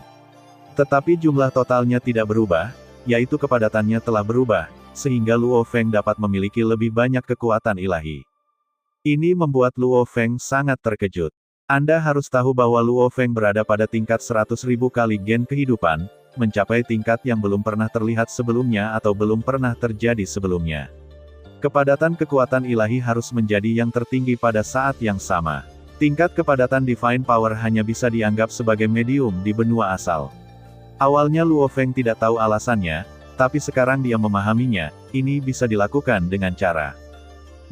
Tetapi jumlah totalnya tidak berubah, yaitu kepadatannya telah berubah, sehingga Luo Feng dapat memiliki lebih banyak kekuatan ilahi. Ini membuat Luo Feng sangat terkejut. Anda harus tahu bahwa Luo Feng berada pada tingkat 100.000 kali gen kehidupan, mencapai tingkat yang belum pernah terlihat sebelumnya atau belum pernah terjadi sebelumnya. Kepadatan kekuatan ilahi harus menjadi yang tertinggi pada saat yang sama. Tingkat kepadatan Divine Power hanya bisa dianggap sebagai medium di benua asal. Awalnya Luo Feng tidak tahu alasannya, tapi sekarang dia memahaminya, ini bisa dilakukan dengan cara.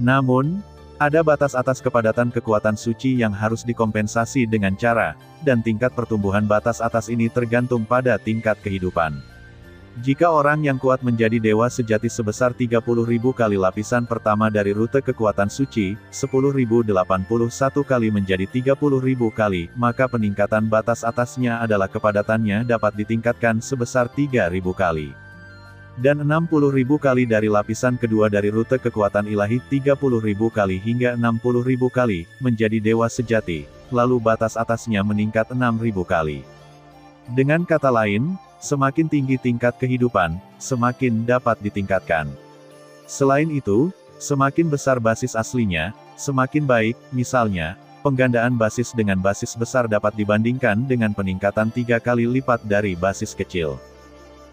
Namun, ada batas atas kepadatan kekuatan suci yang harus dikompensasi dengan cara, dan tingkat pertumbuhan batas atas ini tergantung pada tingkat kehidupan. Jika orang yang kuat menjadi dewa sejati sebesar 30.000 kali lapisan pertama dari rute kekuatan suci, 10.081 kali menjadi 30.000 kali, maka peningkatan batas atasnya adalah kepadatannya dapat ditingkatkan sebesar 3.000 kali. Dan 60.000 kali dari lapisan kedua dari rute kekuatan ilahi 30.000 kali hingga 60.000 kali, menjadi dewa sejati, lalu batas atasnya meningkat 6.000 kali. Dengan kata lain, semakin tinggi tingkat kehidupan, semakin dapat ditingkatkan. Selain itu, semakin besar basis aslinya, semakin baik, misalnya, penggandaan basis dengan basis besar dapat dibandingkan dengan peningkatan 3 kali lipat dari basis kecil.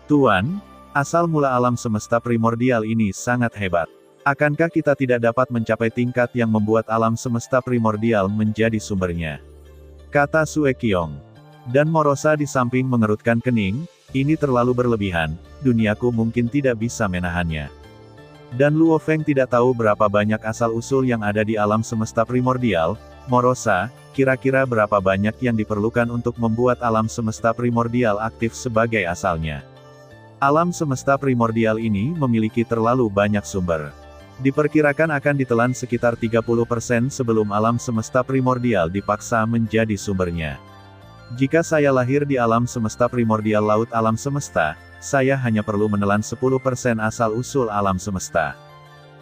Tuan, asal mula alam semesta primordial ini sangat hebat. Akankah kita tidak dapat mencapai tingkat yang membuat alam semesta primordial menjadi sumbernya? Kata Sue Qiong. Dan Morosa di samping mengerutkan kening, ini terlalu berlebihan, duniaku mungkin tidak bisa menahannya. Dan Luo Feng tidak tahu berapa banyak asal-usul yang ada di alam semesta primordial. Morosa, kira-kira berapa banyak yang diperlukan untuk membuat alam semesta primordial aktif sebagai asalnya? Alam semesta primordial ini memiliki terlalu banyak sumber. Diperkirakan akan ditelan sekitar 30% sebelum alam semesta primordial dipaksa menjadi sumbernya. Jika saya lahir di alam semesta primordial laut alam semesta, saya hanya perlu menelan 10% asal-usul alam semesta.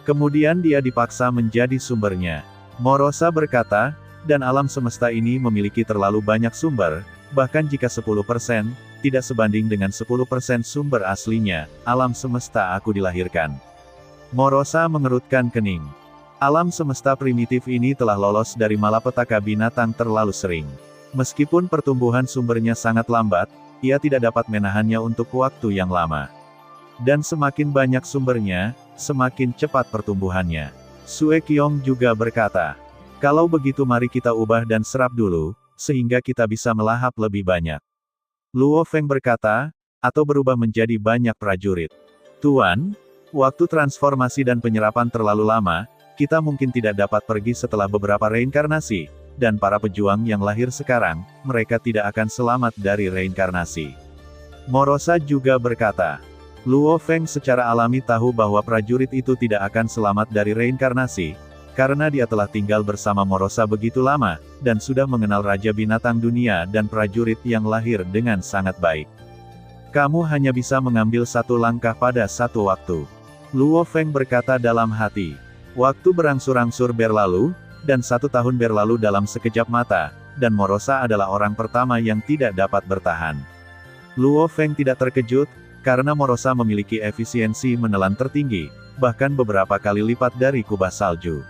Kemudian dia dipaksa menjadi sumbernya. Morosa berkata, dan alam semesta ini memiliki terlalu banyak sumber, bahkan jika 10%, tidak sebanding dengan 10% sumber aslinya, alam semesta aku dilahirkan. Morosa mengerutkan kening. Alam semesta primitif ini telah lolos dari malapetaka binatang terlalu sering. Meskipun pertumbuhan sumbernya sangat lambat, ia tidak dapat menahannya untuk waktu yang lama. Dan semakin banyak sumbernya, semakin cepat pertumbuhannya. Sue Qiong juga berkata, kalau begitu mari kita ubah dan serap dulu, sehingga kita bisa melahap lebih banyak. Luo Feng berkata, atau berubah menjadi banyak prajurit. Tuan, waktu transformasi dan penyerapan terlalu lama, kita mungkin tidak dapat pergi setelah beberapa reinkarnasi, dan para pejuang yang lahir sekarang, mereka tidak akan selamat dari reinkarnasi. Morosa juga berkata, Luo Feng secara alami tahu bahwa prajurit itu tidak akan selamat dari reinkarnasi, karena dia telah tinggal bersama Morosa begitu lama, dan sudah mengenal Raja Binatang Dunia dan prajurit yang lahir dengan sangat baik. Kamu hanya bisa mengambil satu langkah pada satu waktu. Luo Feng berkata dalam hati. Waktu berangsur-angsur berlalu, dan 1 tahun berlalu dalam sekejap mata, dan Morosa adalah orang pertama yang tidak dapat bertahan. Luo Feng tidak terkejut, karena Morosa memiliki efisiensi menelan tertinggi, bahkan beberapa kali lipat dari kubah salju.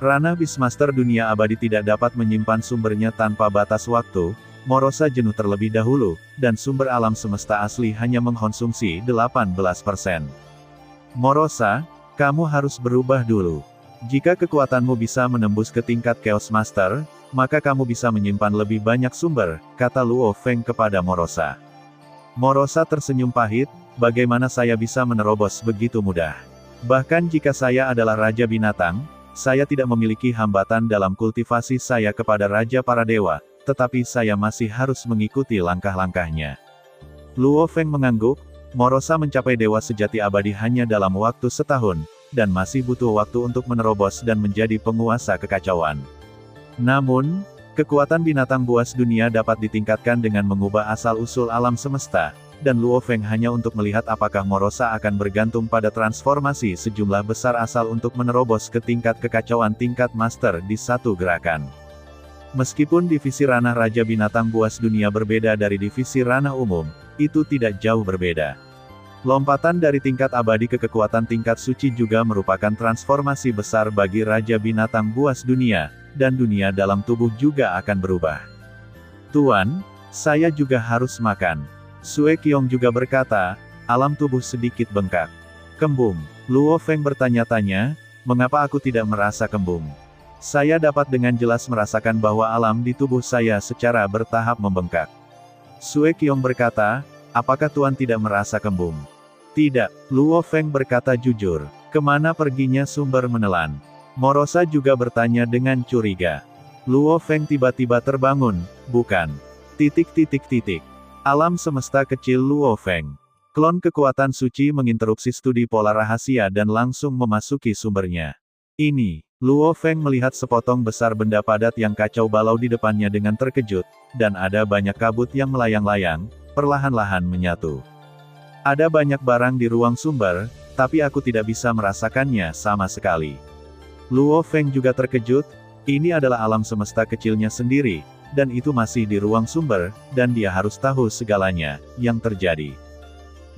Ranah Beastmaster dunia abadi tidak dapat menyimpan sumbernya tanpa batas waktu, Morosa jenuh terlebih dahulu, dan sumber alam semesta asli hanya mengkonsumsi 18%. Morosa, kamu harus berubah dulu. Jika kekuatanmu bisa menembus ke tingkat Chaos Master, maka kamu bisa menyimpan lebih banyak sumber, kata Luo Feng kepada Morosa. Morosa tersenyum pahit, bagaimana saya bisa menerobos begitu mudah? Bahkan jika saya adalah Raja Binatang, saya tidak memiliki hambatan dalam kultivasi saya kepada Raja para Dewa, tetapi saya masih harus mengikuti langkah-langkahnya. Luo Feng mengangguk, Morosa mencapai Dewa Sejati Abadi hanya dalam waktu setahun, dan masih butuh waktu untuk menerobos dan menjadi penguasa kekacauan. Namun, kekuatan binatang buas dunia dapat ditingkatkan dengan mengubah asal-usul alam semesta, dan Luo Feng hanya untuk melihat apakah Morosa akan bergantung pada transformasi sejumlah besar asal untuk menerobos ke tingkat kekacauan tingkat master di satu gerakan. Meskipun divisi ranah Raja Binatang Buas Dunia berbeda dari divisi ranah umum, itu tidak jauh berbeda. Lompatan dari tingkat abadi ke kekuatan tingkat suci juga merupakan transformasi besar bagi Raja Binatang Buas Dunia, dan dunia dalam tubuh juga akan berubah. Tuan, saya juga harus makan. Sue Qiong juga berkata, alam tubuh sedikit bengkak. Kembung. Luo Feng bertanya-tanya, mengapa aku tidak merasa kembung? Saya dapat dengan jelas merasakan bahwa alam di tubuh saya secara bertahap membengkak. Sue Qiong berkata, apakah Tuan tidak merasa kembung? Tidak, Luo Feng berkata jujur. Kemana perginya sumber menelan? Morosa juga bertanya dengan curiga. Luo Feng tiba-tiba terbangun, bukan. Alam semesta kecil Luo Feng. Klon kekuatan suci menginterupsi studi pola rahasia dan langsung memasuki sumbernya. Ini, Luo Feng melihat sepotong besar benda padat yang kacau balau di depannya dengan terkejut, dan ada banyak kabut yang melayang-layang, perlahan-lahan menyatu. Ada banyak barang di ruang sumber, tapi aku tidak bisa merasakannya sama sekali. Luo Feng juga terkejut, ini adalah alam semesta kecilnya sendiri, dan itu masih di ruang sumber, dan dia harus tahu segalanya yang terjadi.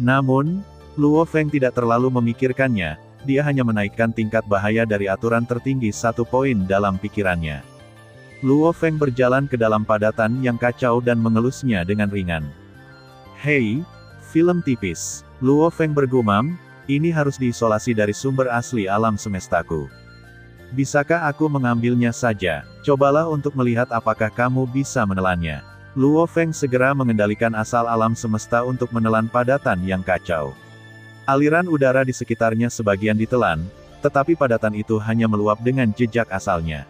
Namun, Luo Feng tidak terlalu memikirkannya, dia hanya menaikkan tingkat bahaya dari aturan tertinggi 1 poin dalam pikirannya. Luo Feng berjalan ke dalam padatan yang kacau dan mengelusnya dengan ringan. Hei, film tipis. Luo Feng bergumam, ini harus diisolasi dari sumber asli alam semestaku. Bisakah aku mengambilnya saja? Cobalah untuk melihat apakah kamu bisa menelannya. Luo Feng segera mengendalikan asal alam semesta untuk menelan padatan yang kacau. Aliran udara di sekitarnya sebagian ditelan, tetapi padatan itu hanya meluap dengan jejak asalnya.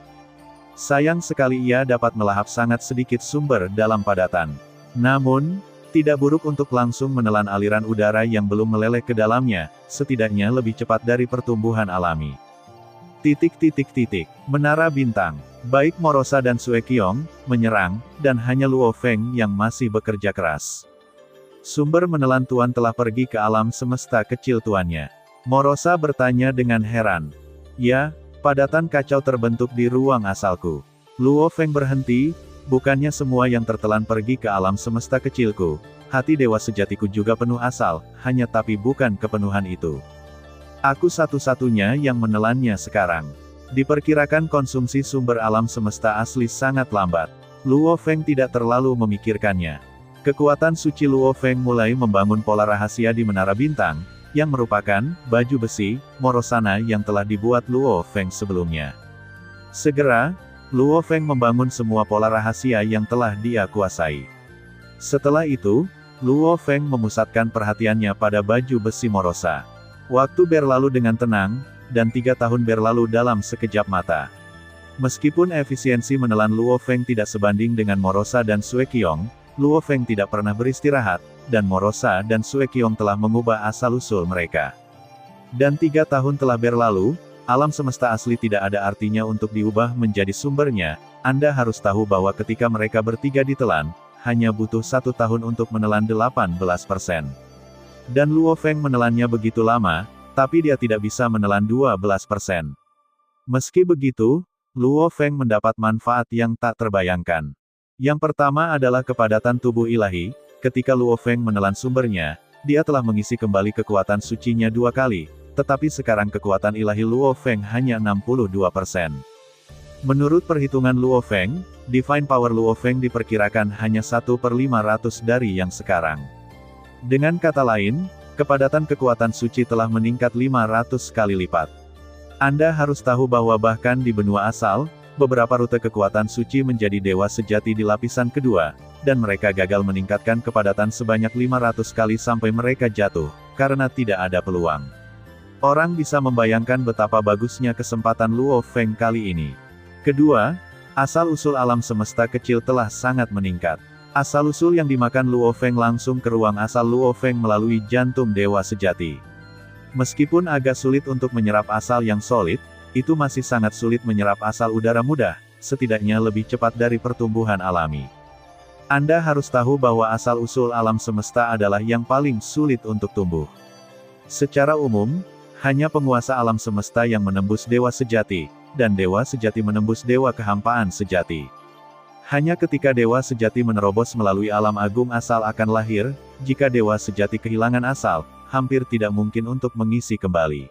Sayang sekali ia dapat melahap sangat sedikit sumber dalam padatan. Namun, tidak buruk untuk langsung menelan aliran udara yang belum meleleh ke dalamnya, setidaknya lebih cepat dari pertumbuhan alami. Menara bintang. Baik Morosa dan Sue Qiong menyerang, dan hanya Luo Feng yang masih bekerja keras. Sumber menelan Tuan telah pergi ke alam semesta kecil tuannya. Morosa bertanya dengan heran. Ya, padatan kacau terbentuk di ruang asalku. Luo Feng berhenti, bukannya semua yang tertelan pergi ke alam semesta kecilku. Hati dewa sejatiku juga penuh asal, hanya tapi bukan kepenuhan itu. Aku satu-satunya yang menelannya sekarang. Diperkirakan konsumsi sumber alam semesta asli sangat lambat. Luo Feng tidak terlalu memikirkannya. Kekuatan suci Luo Feng mulai membangun pola rahasia di Menara Bintang, yang merupakan baju besi, Morosana yang telah dibuat Luo Feng sebelumnya. Segera, Luo Feng membangun semua pola rahasia yang telah dia kuasai. Setelah itu, Luo Feng memusatkan perhatiannya pada baju besi Morosa. Waktu berlalu dengan tenang, dan 3 tahun berlalu dalam sekejap mata. Meskipun efisiensi menelan Luo Feng tidak sebanding dengan Morosa dan Sue Qiong, Luo Feng tidak pernah beristirahat, dan Morosa dan Sue Qiong telah mengubah asal-usul mereka. Dan 3 tahun telah berlalu, alam semesta asli tidak ada artinya untuk diubah menjadi sumbernya. Anda harus tahu bahwa ketika mereka bertiga ditelan, hanya butuh 1 tahun untuk menelan 18%. Dan Luo Feng menelannya begitu lama, tapi dia tidak bisa menelan 12%. Meski begitu, Luo Feng mendapat manfaat yang tak terbayangkan. Yang pertama adalah kepadatan tubuh ilahi. Ketika Luo Feng menelan sumbernya, dia telah mengisi kembali kekuatan sucinya 2 kali, tetapi sekarang kekuatan ilahi Luo Feng hanya 62%. Menurut perhitungan Luo Feng, Divine Power Luo Feng diperkirakan hanya 1/500 dari yang sekarang. Dengan kata lain, kepadatan kekuatan suci telah meningkat 500 kali lipat. Anda harus tahu bahwa bahkan di benua asal, beberapa rute kekuatan suci menjadi dewa sejati di lapisan kedua, dan mereka gagal meningkatkan kepadatan sebanyak 500 kali sampai mereka jatuh, karena tidak ada peluang. Orang bisa membayangkan betapa bagusnya kesempatan Luo Feng kali ini. Kedua, asal-usul alam semesta kecil telah sangat meningkat. Asal-usul yang dimakan Luo Feng langsung ke ruang asal Luo Feng melalui jantung dewa sejati. Meskipun agak sulit untuk menyerap asal yang solid, itu masih sangat sulit menyerap asal udara mudah, setidaknya lebih cepat dari pertumbuhan alami. Anda harus tahu bahwa asal-usul alam semesta adalah yang paling sulit untuk tumbuh. Secara umum, hanya penguasa alam semesta yang menembus dewa sejati, dan dewa sejati menembus dewa kehampaan sejati. Hanya ketika dewa sejati menerobos melalui alam agung asal akan lahir, jika dewa sejati kehilangan asal, hampir tidak mungkin untuk mengisi kembali.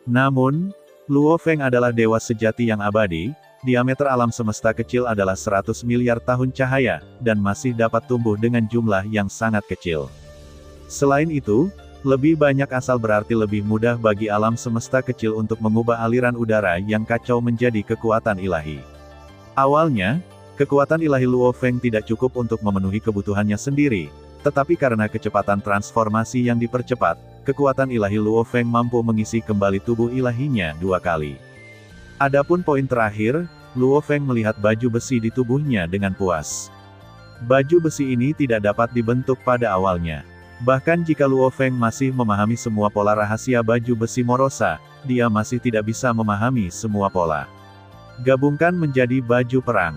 Namun, Luo Feng adalah dewa sejati yang abadi, diameter alam semesta kecil adalah 100 miliar tahun cahaya, dan masih dapat tumbuh dengan jumlah yang sangat kecil. Selain itu, lebih banyak asal berarti lebih mudah bagi alam semesta kecil untuk mengubah aliran udara yang kacau menjadi kekuatan ilahi. Awalnya, kekuatan ilahi Luo Feng tidak cukup untuk memenuhi kebutuhannya sendiri, tetapi karena kecepatan transformasi yang dipercepat, kekuatan ilahi Luo Feng mampu mengisi kembali tubuh ilahinya 2 kali. Adapun poin terakhir, Luo Feng melihat baju besi di tubuhnya dengan puas. Baju besi ini tidak dapat dibentuk pada awalnya. Bahkan jika Luo Feng masih memahami semua pola rahasia baju besi Morosa, dia masih tidak bisa memahami semua pola. Gabungkan menjadi baju perang.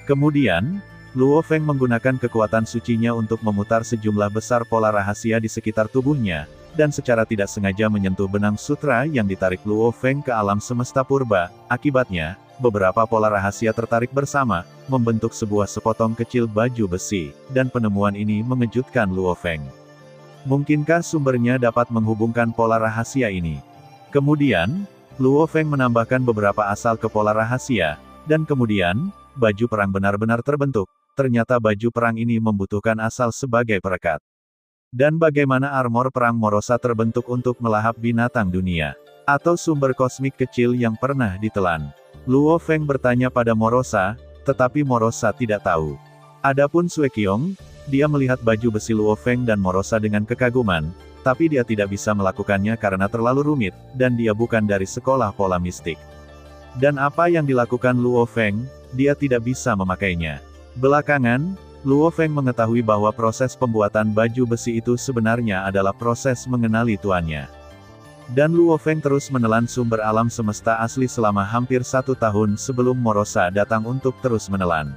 Kemudian, Luo Feng menggunakan kekuatan sucinya untuk memutar sejumlah besar pola rahasia di sekitar tubuhnya, dan secara tidak sengaja menyentuh benang sutra yang ditarik Luo Feng ke alam semesta purba. Akibatnya, beberapa pola rahasia tertarik bersama, membentuk sebuah sepotong kecil baju besi, dan penemuan ini mengejutkan Luo Feng. Mungkinkah sumbernya dapat menghubungkan pola rahasia ini? Kemudian, Luo Feng menambahkan beberapa asal ke pola rahasia, dan kemudian, baju perang benar-benar terbentuk. Ternyata baju perang ini membutuhkan asal sebagai perekat. Dan bagaimana armor perang Morosa terbentuk untuk melahap binatang dunia? Atau sumber kosmik kecil yang pernah ditelan? Luo Feng bertanya pada Morosa, tetapi Morosa tidak tahu. Adapun Sue Qiong, dia melihat baju besi Luo Feng dan Morosa dengan kekaguman, tapi dia tidak bisa melakukannya karena terlalu rumit, dan dia bukan dari sekolah pola mistik. Dan apa yang dilakukan Luo Feng, dia tidak bisa memakainya. Belakangan, Luo Feng mengetahui bahwa proses pembuatan baju besi itu sebenarnya adalah proses mengenali tuannya. Dan Luo Feng terus menelan sumber alam semesta asli selama hampir 1 tahun sebelum Morosa datang untuk terus menelan.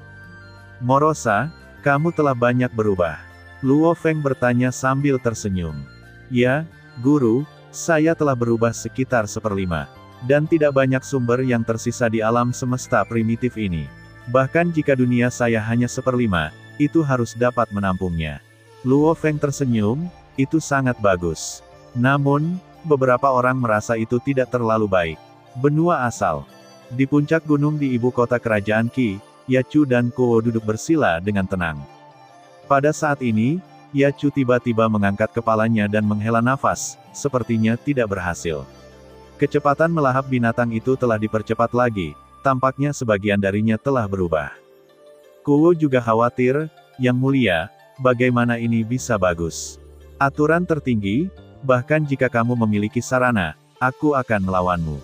Morosa, kamu telah banyak berubah. Luo Feng bertanya sambil tersenyum. Ya, Guru, saya telah berubah sekitar 1/5. Dan tidak banyak sumber yang tersisa di alam semesta primitif ini. Bahkan jika dunia saya hanya 1/5, itu harus dapat menampungnya. Luo Feng tersenyum, itu sangat bagus. Namun, beberapa orang merasa itu tidak terlalu baik. Benua asal. Di puncak gunung di ibu kota kerajaan Qi, Yachu dan Kuo duduk bersila dengan tenang. Pada saat ini, Yachu tiba-tiba mengangkat kepalanya dan menghela nafas, sepertinya tidak berhasil. Kecepatan melahap binatang itu telah dipercepat lagi, tampaknya sebagian darinya telah berubah. Kuo juga khawatir, Yang Mulia, bagaimana ini bisa bagus? Aturan tertinggi, bahkan jika kamu memiliki sarana, aku akan melawanmu.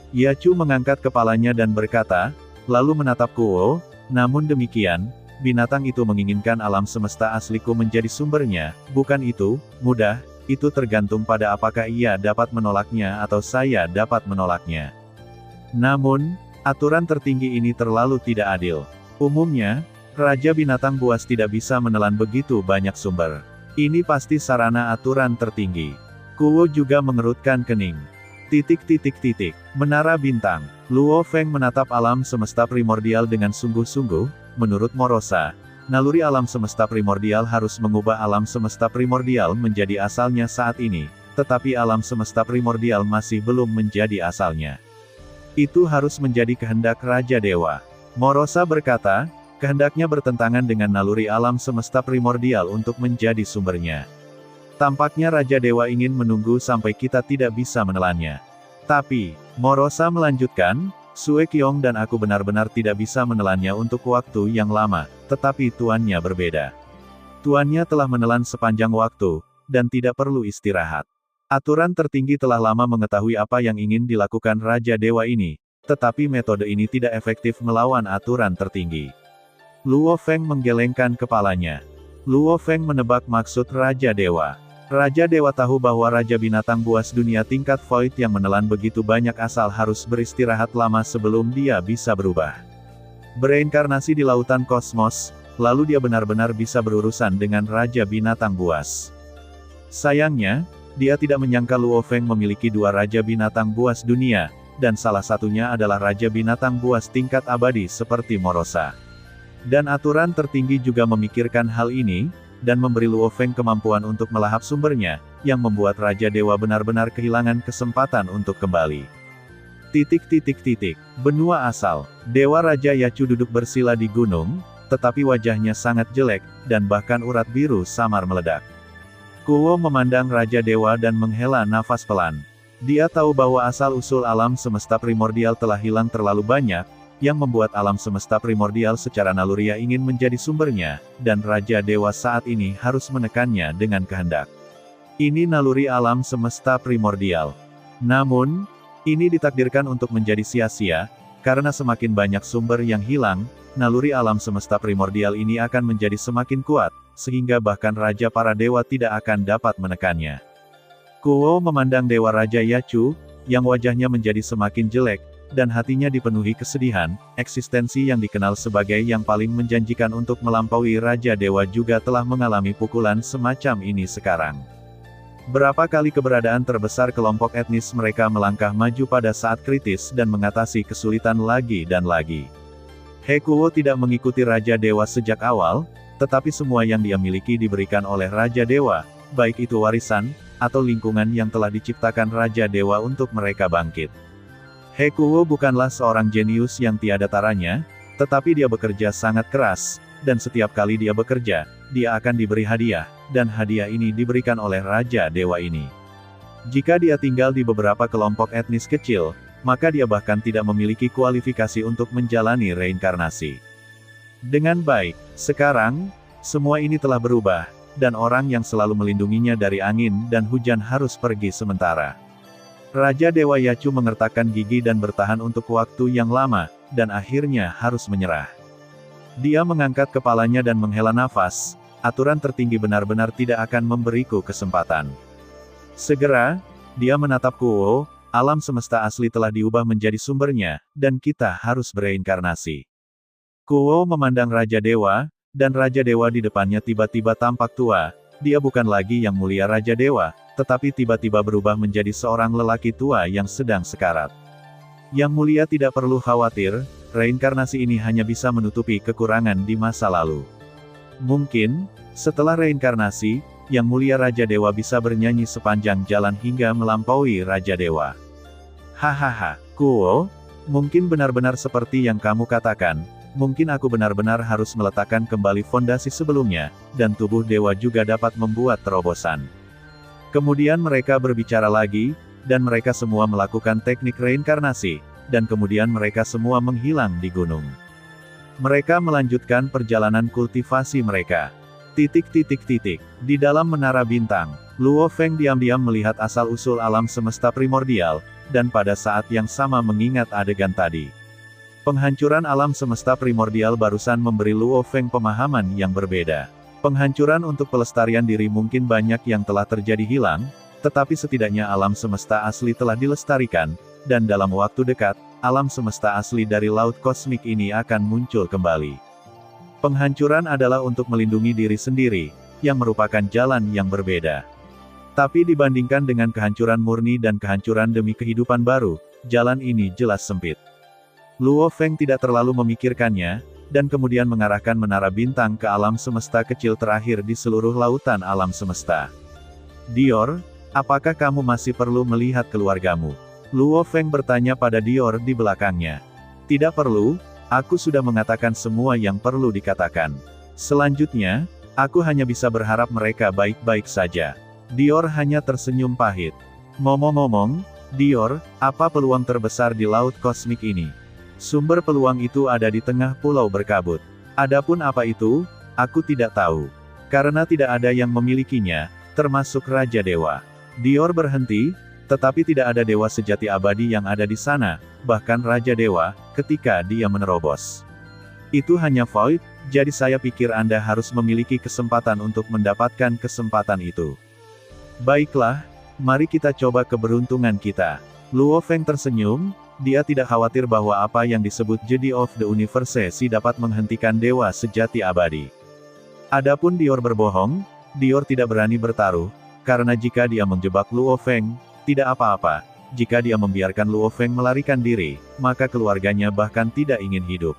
Yachu mengangkat kepalanya dan berkata, lalu menatap Kuo, namun demikian, binatang itu menginginkan alam semesta asliku menjadi sumbernya, bukan itu, mudah, itu tergantung pada apakah ia dapat menolaknya atau saya dapat menolaknya. Namun, aturan tertinggi ini terlalu tidak adil. Umumnya, Raja Binatang Buas tidak bisa menelan begitu banyak sumber. Ini pasti sarana aturan tertinggi. Kuo juga mengerutkan kening. Menara bintang. Luo Feng menatap alam semesta primordial dengan sungguh-sungguh. Menurut Morosa, naluri alam semesta primordial harus mengubah alam semesta primordial menjadi asalnya saat ini, tetapi alam semesta primordial masih belum menjadi asalnya. Itu harus menjadi kehendak Raja Dewa. Morosa berkata, kehendaknya bertentangan dengan naluri alam semesta primordial untuk menjadi sumbernya. Tampaknya Raja Dewa ingin menunggu sampai kita tidak bisa menelannya. Tapi, Morosa melanjutkan, Sue Qiong dan aku benar-benar tidak bisa menelannya untuk waktu yang lama, tetapi tuannya berbeda. Tuannya telah menelan sepanjang waktu, dan tidak perlu istirahat. Aturan tertinggi telah lama mengetahui apa yang ingin dilakukan Raja Dewa ini, tetapi metode ini tidak efektif melawan aturan tertinggi. Luo Feng menggelengkan kepalanya. Luo Feng menebak maksud Raja Dewa. Raja Dewa tahu bahwa Raja Binatang Buas dunia tingkat Void yang menelan begitu banyak asal harus beristirahat lama sebelum dia bisa berubah. Bereinkarnasi di lautan kosmos, lalu dia benar-benar bisa berurusan dengan Raja Binatang Buas. Sayangnya, dia tidak menyangka Luo Feng memiliki dua Raja Binatang Buas dunia, dan salah satunya adalah Raja Binatang Buas tingkat abadi seperti Morosa. Dan aturan tertinggi juga memikirkan hal ini, dan memberi Luo Feng kemampuan untuk melahap sumbernya, yang membuat Raja Dewa benar-benar kehilangan kesempatan untuk kembali. Benua asal. Dewa Raja Yacu duduk bersila di gunung, tetapi wajahnya sangat jelek, dan bahkan urat biru samar meledak. Kuo memandang Raja Dewa dan menghela nafas pelan. Dia tahu bahwa asal-usul alam semesta primordial telah hilang terlalu banyak, yang membuat alam semesta primordial secara naluriah ingin menjadi sumbernya, dan Raja Dewa saat ini harus menekannya dengan kehendak. Ini naluri alam semesta primordial. Namun, ini ditakdirkan untuk menjadi sia-sia, karena semakin banyak sumber yang hilang, naluri alam semesta primordial ini akan menjadi semakin kuat, sehingga bahkan Raja para Dewa tidak akan dapat menekannya. Kuo memandang Dewa Raja Yacu, yang wajahnya menjadi semakin jelek, dan hatinya dipenuhi kesedihan. Eksistensi yang dikenal sebagai yang paling menjanjikan untuk melampaui Raja Dewa juga telah mengalami pukulan semacam ini sekarang. Berapa kali keberadaan terbesar kelompok etnis mereka melangkah maju pada saat kritis dan mengatasi kesulitan lagi dan lagi. He Kuo tidak mengikuti Raja Dewa sejak awal, tetapi semua yang dia miliki diberikan oleh Raja Dewa, baik itu warisan, atau lingkungan yang telah diciptakan Raja Dewa untuk mereka bangkit. He Kuo bukanlah seorang jenius yang tiada taranya, tetapi dia bekerja sangat keras, dan setiap kali dia bekerja, dia akan diberi hadiah, dan hadiah ini diberikan oleh Raja Dewa ini. Jika dia tinggal di beberapa kelompok etnis kecil, maka dia bahkan tidak memiliki kualifikasi untuk menjalani reinkarnasi. Dengan baik, sekarang, semua ini telah berubah, dan orang yang selalu melindunginya dari angin dan hujan harus pergi sementara. Raja Dewa Yacu mengertakkan gigi dan bertahan untuk waktu yang lama, dan akhirnya harus menyerah. Dia mengangkat kepalanya dan menghela nafas. Aturan tertinggi benar-benar tidak akan memberiku kesempatan. Segera, dia menatap Kuo. Alam semesta asli telah diubah menjadi sumbernya, dan kita harus bereinkarnasi. Kuo memandang Raja Dewa, dan Raja Dewa di depannya tiba-tiba tampak tua. Dia bukan lagi yang mulia Raja Dewa, tetapi tiba-tiba berubah menjadi seorang lelaki tua yang sedang sekarat. Yang mulia tidak perlu khawatir, reinkarnasi ini hanya bisa menutupi kekurangan di masa lalu. Mungkin, setelah reinkarnasi, Yang Mulia Raja Dewa bisa bernyanyi sepanjang jalan hingga melampaui Raja Dewa. Hahaha, Kuo, mungkin benar-benar seperti yang kamu katakan. Mungkin aku benar-benar harus meletakkan kembali fondasi sebelumnya, dan tubuh dewa juga dapat membuat terobosan. Kemudian mereka berbicara lagi, dan mereka semua melakukan teknik reinkarnasi, dan kemudian mereka semua menghilang di gunung. Mereka melanjutkan perjalanan kultivasi mereka. Di dalam menara bintang, Luo Feng diam-diam melihat asal-usul alam semesta primordial, dan pada saat yang sama mengingat adegan tadi. Penghancuran alam semesta primordial barusan memberi Luo Feng pemahaman yang berbeda. Penghancuran untuk pelestarian diri mungkin banyak yang telah terjadi hilang, tetapi setidaknya alam semesta asli telah dilestarikan, dan dalam waktu dekat, alam semesta asli dari laut kosmik ini akan muncul kembali. Penghancuran adalah untuk melindungi diri sendiri, yang merupakan jalan yang berbeda. Tapi dibandingkan dengan kehancuran murni dan kehancuran demi kehidupan baru, jalan ini jelas sempit. Luo Feng tidak terlalu memikirkannya, dan kemudian mengarahkan menara bintang ke alam semesta kecil terakhir di seluruh lautan alam semesta. Dior, apakah kamu masih perlu melihat keluargamu? Luo Feng bertanya pada Dior di belakangnya. Tidak perlu, aku sudah mengatakan semua yang perlu dikatakan. Selanjutnya, aku hanya bisa berharap mereka baik-baik saja. Dior hanya tersenyum pahit. Ngomong-ngomong, Dior, apa peluang terbesar di laut kosmik ini? Sumber peluang itu ada di tengah pulau berkabut. Adapun apa itu, aku tidak tahu. Karena tidak ada yang memilikinya, termasuk Raja Dewa. Dior berhenti, tetapi tidak ada dewa sejati abadi yang ada di sana, bahkan Raja Dewa, ketika dia menerobos. Itu hanya void, jadi saya pikir Anda harus memiliki kesempatan untuk mendapatkan kesempatan itu. Baiklah, mari kita coba keberuntungan kita. Luo Feng tersenyum, dia tidak khawatir bahwa apa yang disebut Jedi of the Universe dapat menghentikan dewa sejati abadi. Adapun Dior berbohong, Dior tidak berani bertaruh, karena jika dia menjebak Luo Feng, tidak apa-apa. Jika dia membiarkan Luo Feng melarikan diri, maka keluarganya bahkan tidak ingin hidup.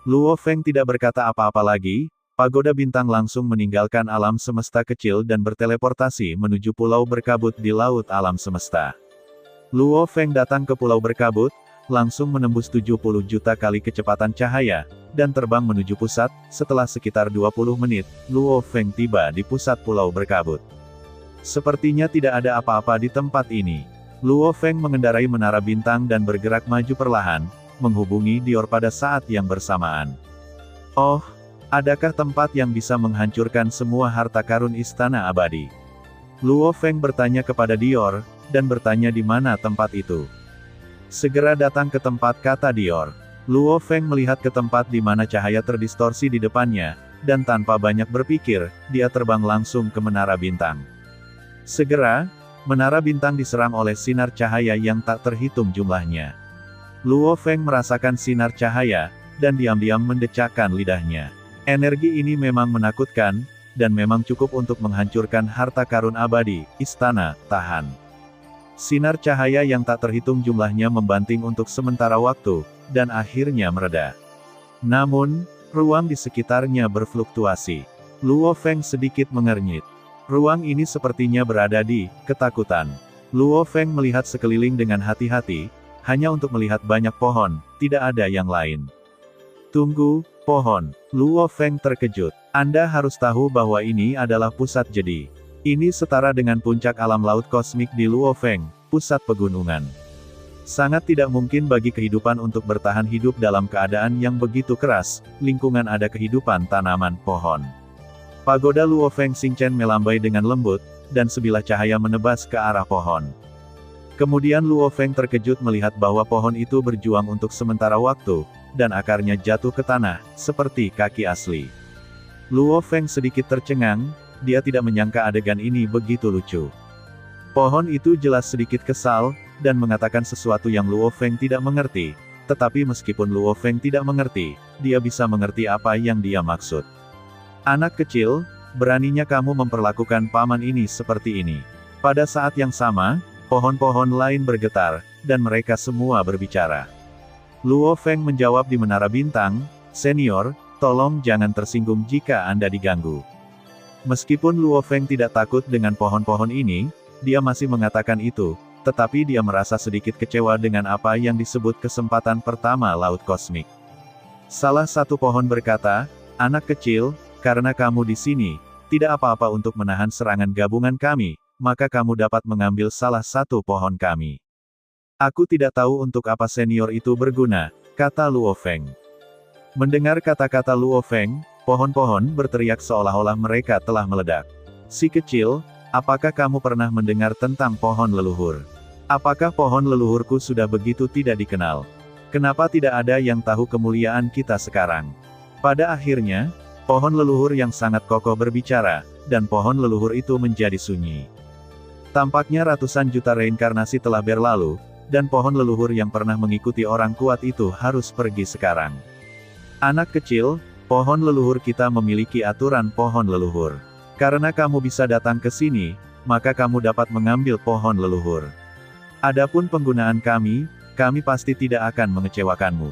Luo Feng tidak berkata apa-apa lagi. Pagoda bintang langsung meninggalkan alam semesta kecil dan berteleportasi menuju pulau berkabut di laut alam semesta. Luo Feng datang ke pulau berkabut, langsung menembus 70 juta kali kecepatan cahaya, dan terbang menuju pusat. Setelah sekitar 20 menit, Luo Feng tiba di pusat pulau berkabut. Sepertinya tidak ada apa-apa di tempat ini. Luo Feng mengendarai menara bintang dan bergerak maju perlahan, menghubungi Dior pada saat yang bersamaan. Oh, adakah tempat yang bisa menghancurkan semua harta karun istana abadi? Luo Feng bertanya kepada Dior, dan bertanya di mana tempat itu. Segera datang ke tempat, kata Dior. Luo Feng melihat ke tempat di mana cahaya terdistorsi di depannya, dan tanpa banyak berpikir, dia terbang langsung ke menara bintang. Segera, menara bintang diserang oleh sinar cahaya yang tak terhitung jumlahnya. Luo Feng merasakan sinar cahaya, dan diam-diam mendecakkan lidahnya. Energi ini memang menakutkan, dan memang cukup untuk menghancurkan harta karun abadi, istana, tahan. Sinar cahaya yang tak terhitung jumlahnya membanting untuk sementara waktu, dan akhirnya mereda. Namun, ruang di sekitarnya berfluktuasi. Luo Feng sedikit mengernyit. Ruang ini sepertinya berada di ketakutan. Luo Feng melihat sekeliling dengan hati-hati, hanya untuk melihat banyak pohon, tidak ada yang lain. Tunggu, pohon. Luo Feng terkejut. Anda harus tahu bahwa ini adalah pusat Jedi. Ini setara dengan puncak alam laut kosmik di Luo Feng, pusat pegunungan. Sangat tidak mungkin bagi kehidupan untuk bertahan hidup dalam keadaan yang begitu keras, lingkungan ada kehidupan tanaman, pohon. Pagoda Luo Feng Xingchen melambai dengan lembut, dan sebilah cahaya menebas ke arah pohon. Kemudian Luo Feng terkejut melihat bahwa pohon itu berjuang untuk sementara waktu, dan akarnya jatuh ke tanah, seperti kaki asli. Luo Feng sedikit tercengang, dia tidak menyangka adegan ini begitu lucu. Pohon itu jelas sedikit kesal, dan mengatakan sesuatu yang Luo Feng tidak mengerti, tetapi meskipun Luo Feng tidak mengerti, dia bisa mengerti apa yang dia maksud. Anak kecil, beraninya kamu memperlakukan paman ini seperti ini. Pada saat yang sama, pohon-pohon lain bergetar, dan mereka semua berbicara. Luo Feng menjawab di menara bintang, "Senior, tolong jangan tersinggung jika Anda diganggu." Meskipun Luo Feng tidak takut dengan pohon-pohon ini, dia masih mengatakan itu, tetapi dia merasa sedikit kecewa dengan apa yang disebut kesempatan pertama laut kosmik. Salah satu pohon berkata, "Anak kecil, karena kamu di sini, tidak apa-apa untuk menahan serangan gabungan kami, maka kamu dapat mengambil salah satu pohon kami." "Aku tidak tahu untuk apa senior itu berguna," kata Luo Feng. Mendengar kata-kata Luo Feng, pohon-pohon berteriak seolah-olah mereka telah meledak. "Si kecil, apakah kamu pernah mendengar tentang pohon leluhur? Apakah pohon leluhurku sudah begitu tidak dikenal? Kenapa tidak ada yang tahu kemuliaan kita sekarang?" Pada akhirnya, pohon leluhur yang sangat kokoh berbicara, dan pohon leluhur itu menjadi sunyi. Tampaknya ratusan juta reinkarnasi telah berlalu, dan pohon leluhur yang pernah mengikuti orang kuat itu harus pergi sekarang. "Anak kecil, pohon leluhur kita memiliki aturan pohon leluhur. Karena kamu bisa datang ke sini, maka kamu dapat mengambil pohon leluhur. Adapun penggunaan kami pasti tidak akan mengecewakanmu.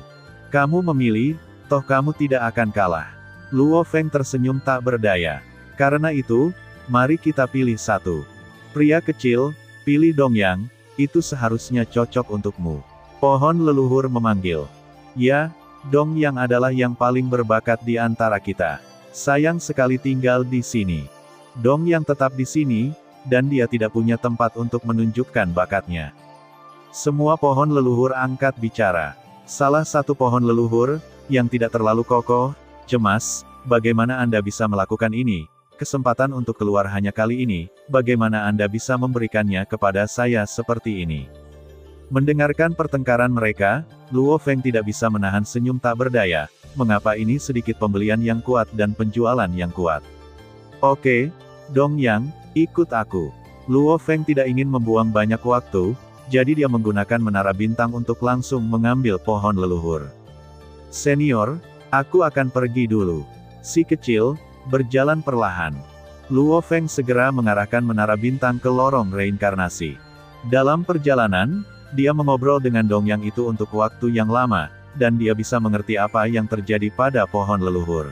Kamu memilih, toh kamu tidak akan kalah." Luo Feng tersenyum tak berdaya. "Karena itu, mari kita pilih satu. Pria kecil, pilih Dongyang, itu seharusnya cocok untukmu." Pohon leluhur memanggil. "Ya, Dongyang adalah yang paling berbakat di antara kita. Sayang sekali tinggal di sini." Dongyang tetap di sini, dan dia tidak punya tempat untuk menunjukkan bakatnya. Semua pohon leluhur angkat bicara. Salah satu pohon leluhur, yang tidak terlalu kokoh, cemas, "Bagaimana Anda bisa melakukan ini? Kesempatan untuk keluar hanya kali ini, bagaimana Anda bisa memberikannya kepada saya seperti ini?" Mendengarkan pertengkaran mereka, Luo Feng tidak bisa menahan senyum tak berdaya. Mengapa ini sedikit pembelian yang kuat dan penjualan yang kuat? "Oke, Dongyang, ikut aku." Luo Feng tidak ingin membuang banyak waktu, jadi dia menggunakan menara bintang untuk langsung mengambil pohon leluhur. Senior, aku akan pergi dulu. Si kecil, berjalan perlahan. Luo Feng segera mengarahkan menara bintang ke lorong reinkarnasi. Dalam perjalanan, dia mengobrol dengan Dongyang itu untuk waktu yang lama, dan dia bisa mengerti apa yang terjadi pada pohon leluhur.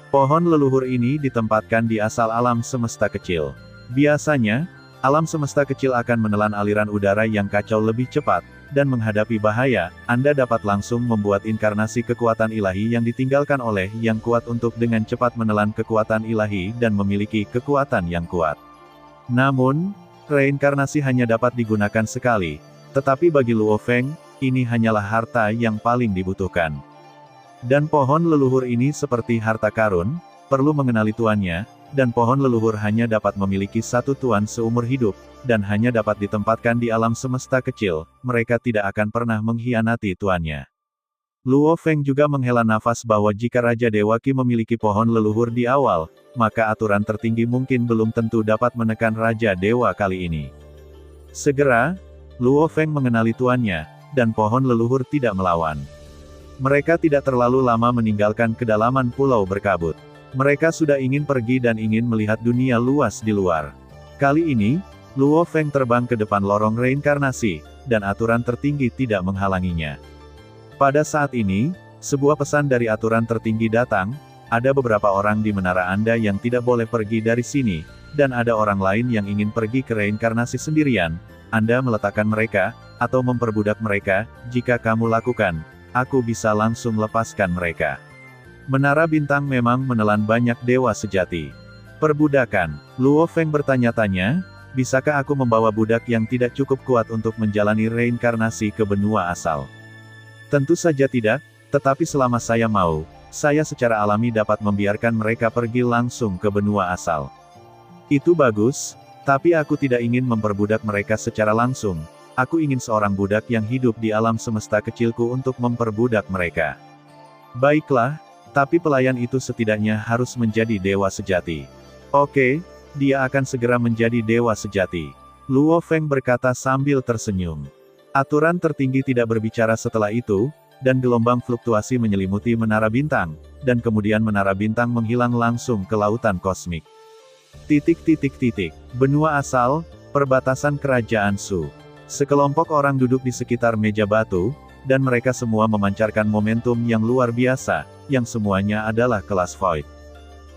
Pohon leluhur ini ditempatkan di asal alam semesta kecil. Biasanya, alam semesta kecil akan menelan aliran udara yang kacau lebih cepat, dan menghadapi bahaya, Anda dapat langsung membuat inkarnasi kekuatan ilahi yang ditinggalkan oleh yang kuat untuk dengan cepat menelan kekuatan ilahi dan memiliki kekuatan yang kuat. Namun, reinkarnasi hanya dapat digunakan sekali, tetapi bagi Luo Feng, ini hanyalah harta yang paling dibutuhkan. Dan pohon leluhur ini seperti harta karun, perlu mengenali tuannya, dan pohon leluhur hanya dapat memiliki satu tuan seumur hidup, dan hanya dapat ditempatkan di alam semesta kecil, mereka tidak akan pernah mengkhianati tuannya. Luo Feng juga menghela nafas bahwa jika Raja Dewa Qi memiliki pohon leluhur di awal, maka aturan tertinggi mungkin belum tentu dapat menekan Raja Dewa kali ini. Segera, Luo Feng mengenali tuannya, dan pohon leluhur tidak melawan. Mereka tidak terlalu lama meninggalkan kedalaman pulau berkabut. Mereka sudah ingin pergi dan ingin melihat dunia luas di luar. Kali ini, Luo Feng terbang ke depan lorong reinkarnasi, dan aturan tertinggi tidak menghalanginya. Pada saat ini, sebuah pesan dari aturan tertinggi datang, ada beberapa orang di menara Anda yang tidak boleh pergi dari sini, dan ada orang lain yang ingin pergi ke reinkarnasi sendirian. Anda meletakkan mereka, atau memperbudak mereka, jika kamu lakukan, aku bisa langsung lepaskan mereka. Menara bintang memang menelan banyak dewa sejati. Perbudakan. Luo Feng bertanya-tanya, bisakah aku membawa budak yang tidak cukup kuat untuk menjalani reinkarnasi ke benua asal? Tentu saja tidak, tetapi selama saya mau, saya secara alami dapat membiarkan mereka pergi langsung ke benua asal. Itu bagus, tapi aku tidak ingin memperbudak mereka secara langsung. Aku ingin seorang budak yang hidup di alam semesta kecilku untuk memperbudak mereka. Baiklah, tapi pelayan itu setidaknya harus menjadi dewa sejati. Oke, dia akan segera menjadi dewa sejati. Luo Feng berkata sambil tersenyum. Aturan tertinggi tidak berbicara setelah itu, dan gelombang fluktuasi menyelimuti menara bintang, dan kemudian menara bintang menghilang langsung ke lautan kosmik. Benua asal, perbatasan kerajaan Su. Sekelompok orang duduk di sekitar meja batu, dan mereka semua memancarkan momentum yang luar biasa, yang semuanya adalah kelas void.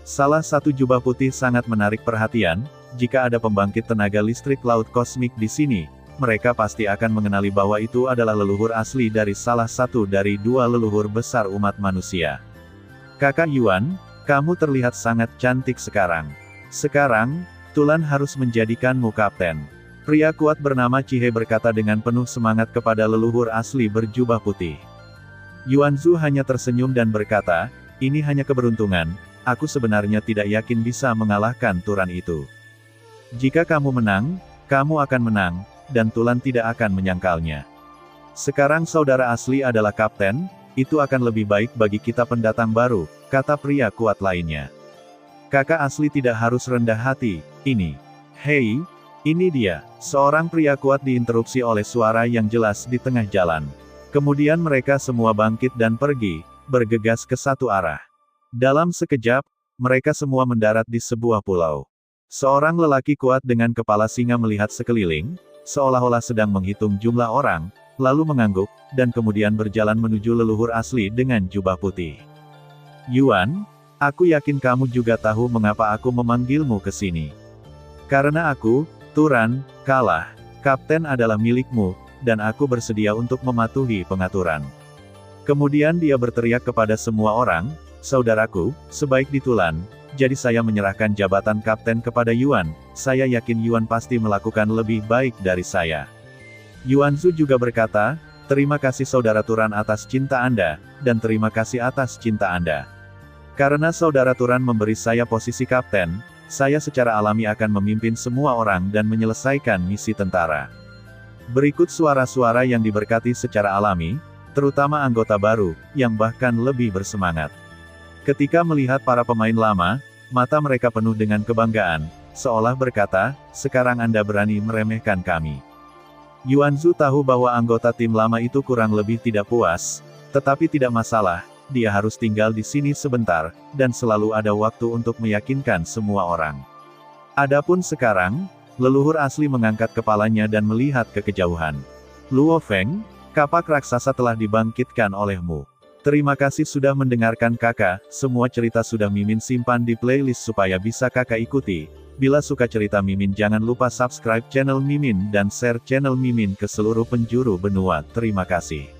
Salah satu jubah putih sangat menarik perhatian, jika ada pembangkit tenaga listrik laut kosmik di sini, mereka pasti akan mengenali bahwa itu adalah leluhur asli dari salah satu dari dua leluhur besar umat manusia. Kakak Yuan, kamu terlihat sangat cantik sekarang. Sekarang, Tulan harus menjadikanmu kapten. Pria kuat bernama Chihe berkata dengan penuh semangat kepada leluhur asli berjubah putih. Yuanzu hanya tersenyum dan berkata, ini hanya keberuntungan, aku sebenarnya tidak yakin bisa mengalahkan Turan itu. Jika kamu menang, kamu akan menang, dan Tulan tidak akan menyangkalnya. Sekarang saudara asli adalah kapten, itu akan lebih baik bagi kita pendatang baru, kata pria kuat lainnya. Kakak asli tidak harus rendah hati, ini. Hei, ini dia. Seorang pria kuat diinterupsi oleh suara yang jelas di tengah jalan. Kemudian mereka semua bangkit dan pergi, bergegas ke satu arah. Dalam sekejap, mereka semua mendarat di sebuah pulau. Seorang lelaki kuat dengan kepala singa melihat sekeliling, seolah-olah sedang menghitung jumlah orang, lalu mengangguk, dan kemudian berjalan menuju leluhur asli dengan jubah putih. Yuan, aku yakin kamu juga tahu mengapa aku memanggilmu ke sini. Karena aku, Turan, kalah. Kapten adalah milikmu, dan aku bersedia untuk mematuhi pengaturan. Kemudian dia berteriak kepada semua orang, saudaraku, sebaik di Tulan, jadi saya menyerahkan jabatan kapten kepada Yuan, saya yakin Yuan pasti melakukan lebih baik dari saya. Yuanzu juga berkata, terima kasih saudara Turan atas cinta Anda, dan terima kasih atas cinta Anda. Karena saudara Turan memberi saya posisi kapten, saya secara alami akan memimpin semua orang dan menyelesaikan misi tentara. Berikut suara-suara yang diberkati secara alami, terutama anggota baru, yang bahkan lebih bersemangat. Ketika melihat para pemain lama, mata mereka penuh dengan kebanggaan, seolah berkata, sekarang Anda berani meremehkan kami. Yuanzu tahu bahwa anggota tim lama itu kurang lebih tidak puas, tetapi tidak masalah, dia harus tinggal di sini sebentar, dan selalu ada waktu untuk meyakinkan semua orang. Adapun sekarang, leluhur asli mengangkat kepalanya dan melihat ke kejauhan. Luo Feng, kapak raksasa telah dibangkitkan olehmu. Terima kasih sudah mendengarkan kakak, semua cerita sudah Mimin simpan di playlist supaya bisa kakak ikuti. Bila suka cerita Mimin jangan lupa subscribe channel Mimin dan share channel Mimin ke seluruh penjuru benua. Terima kasih.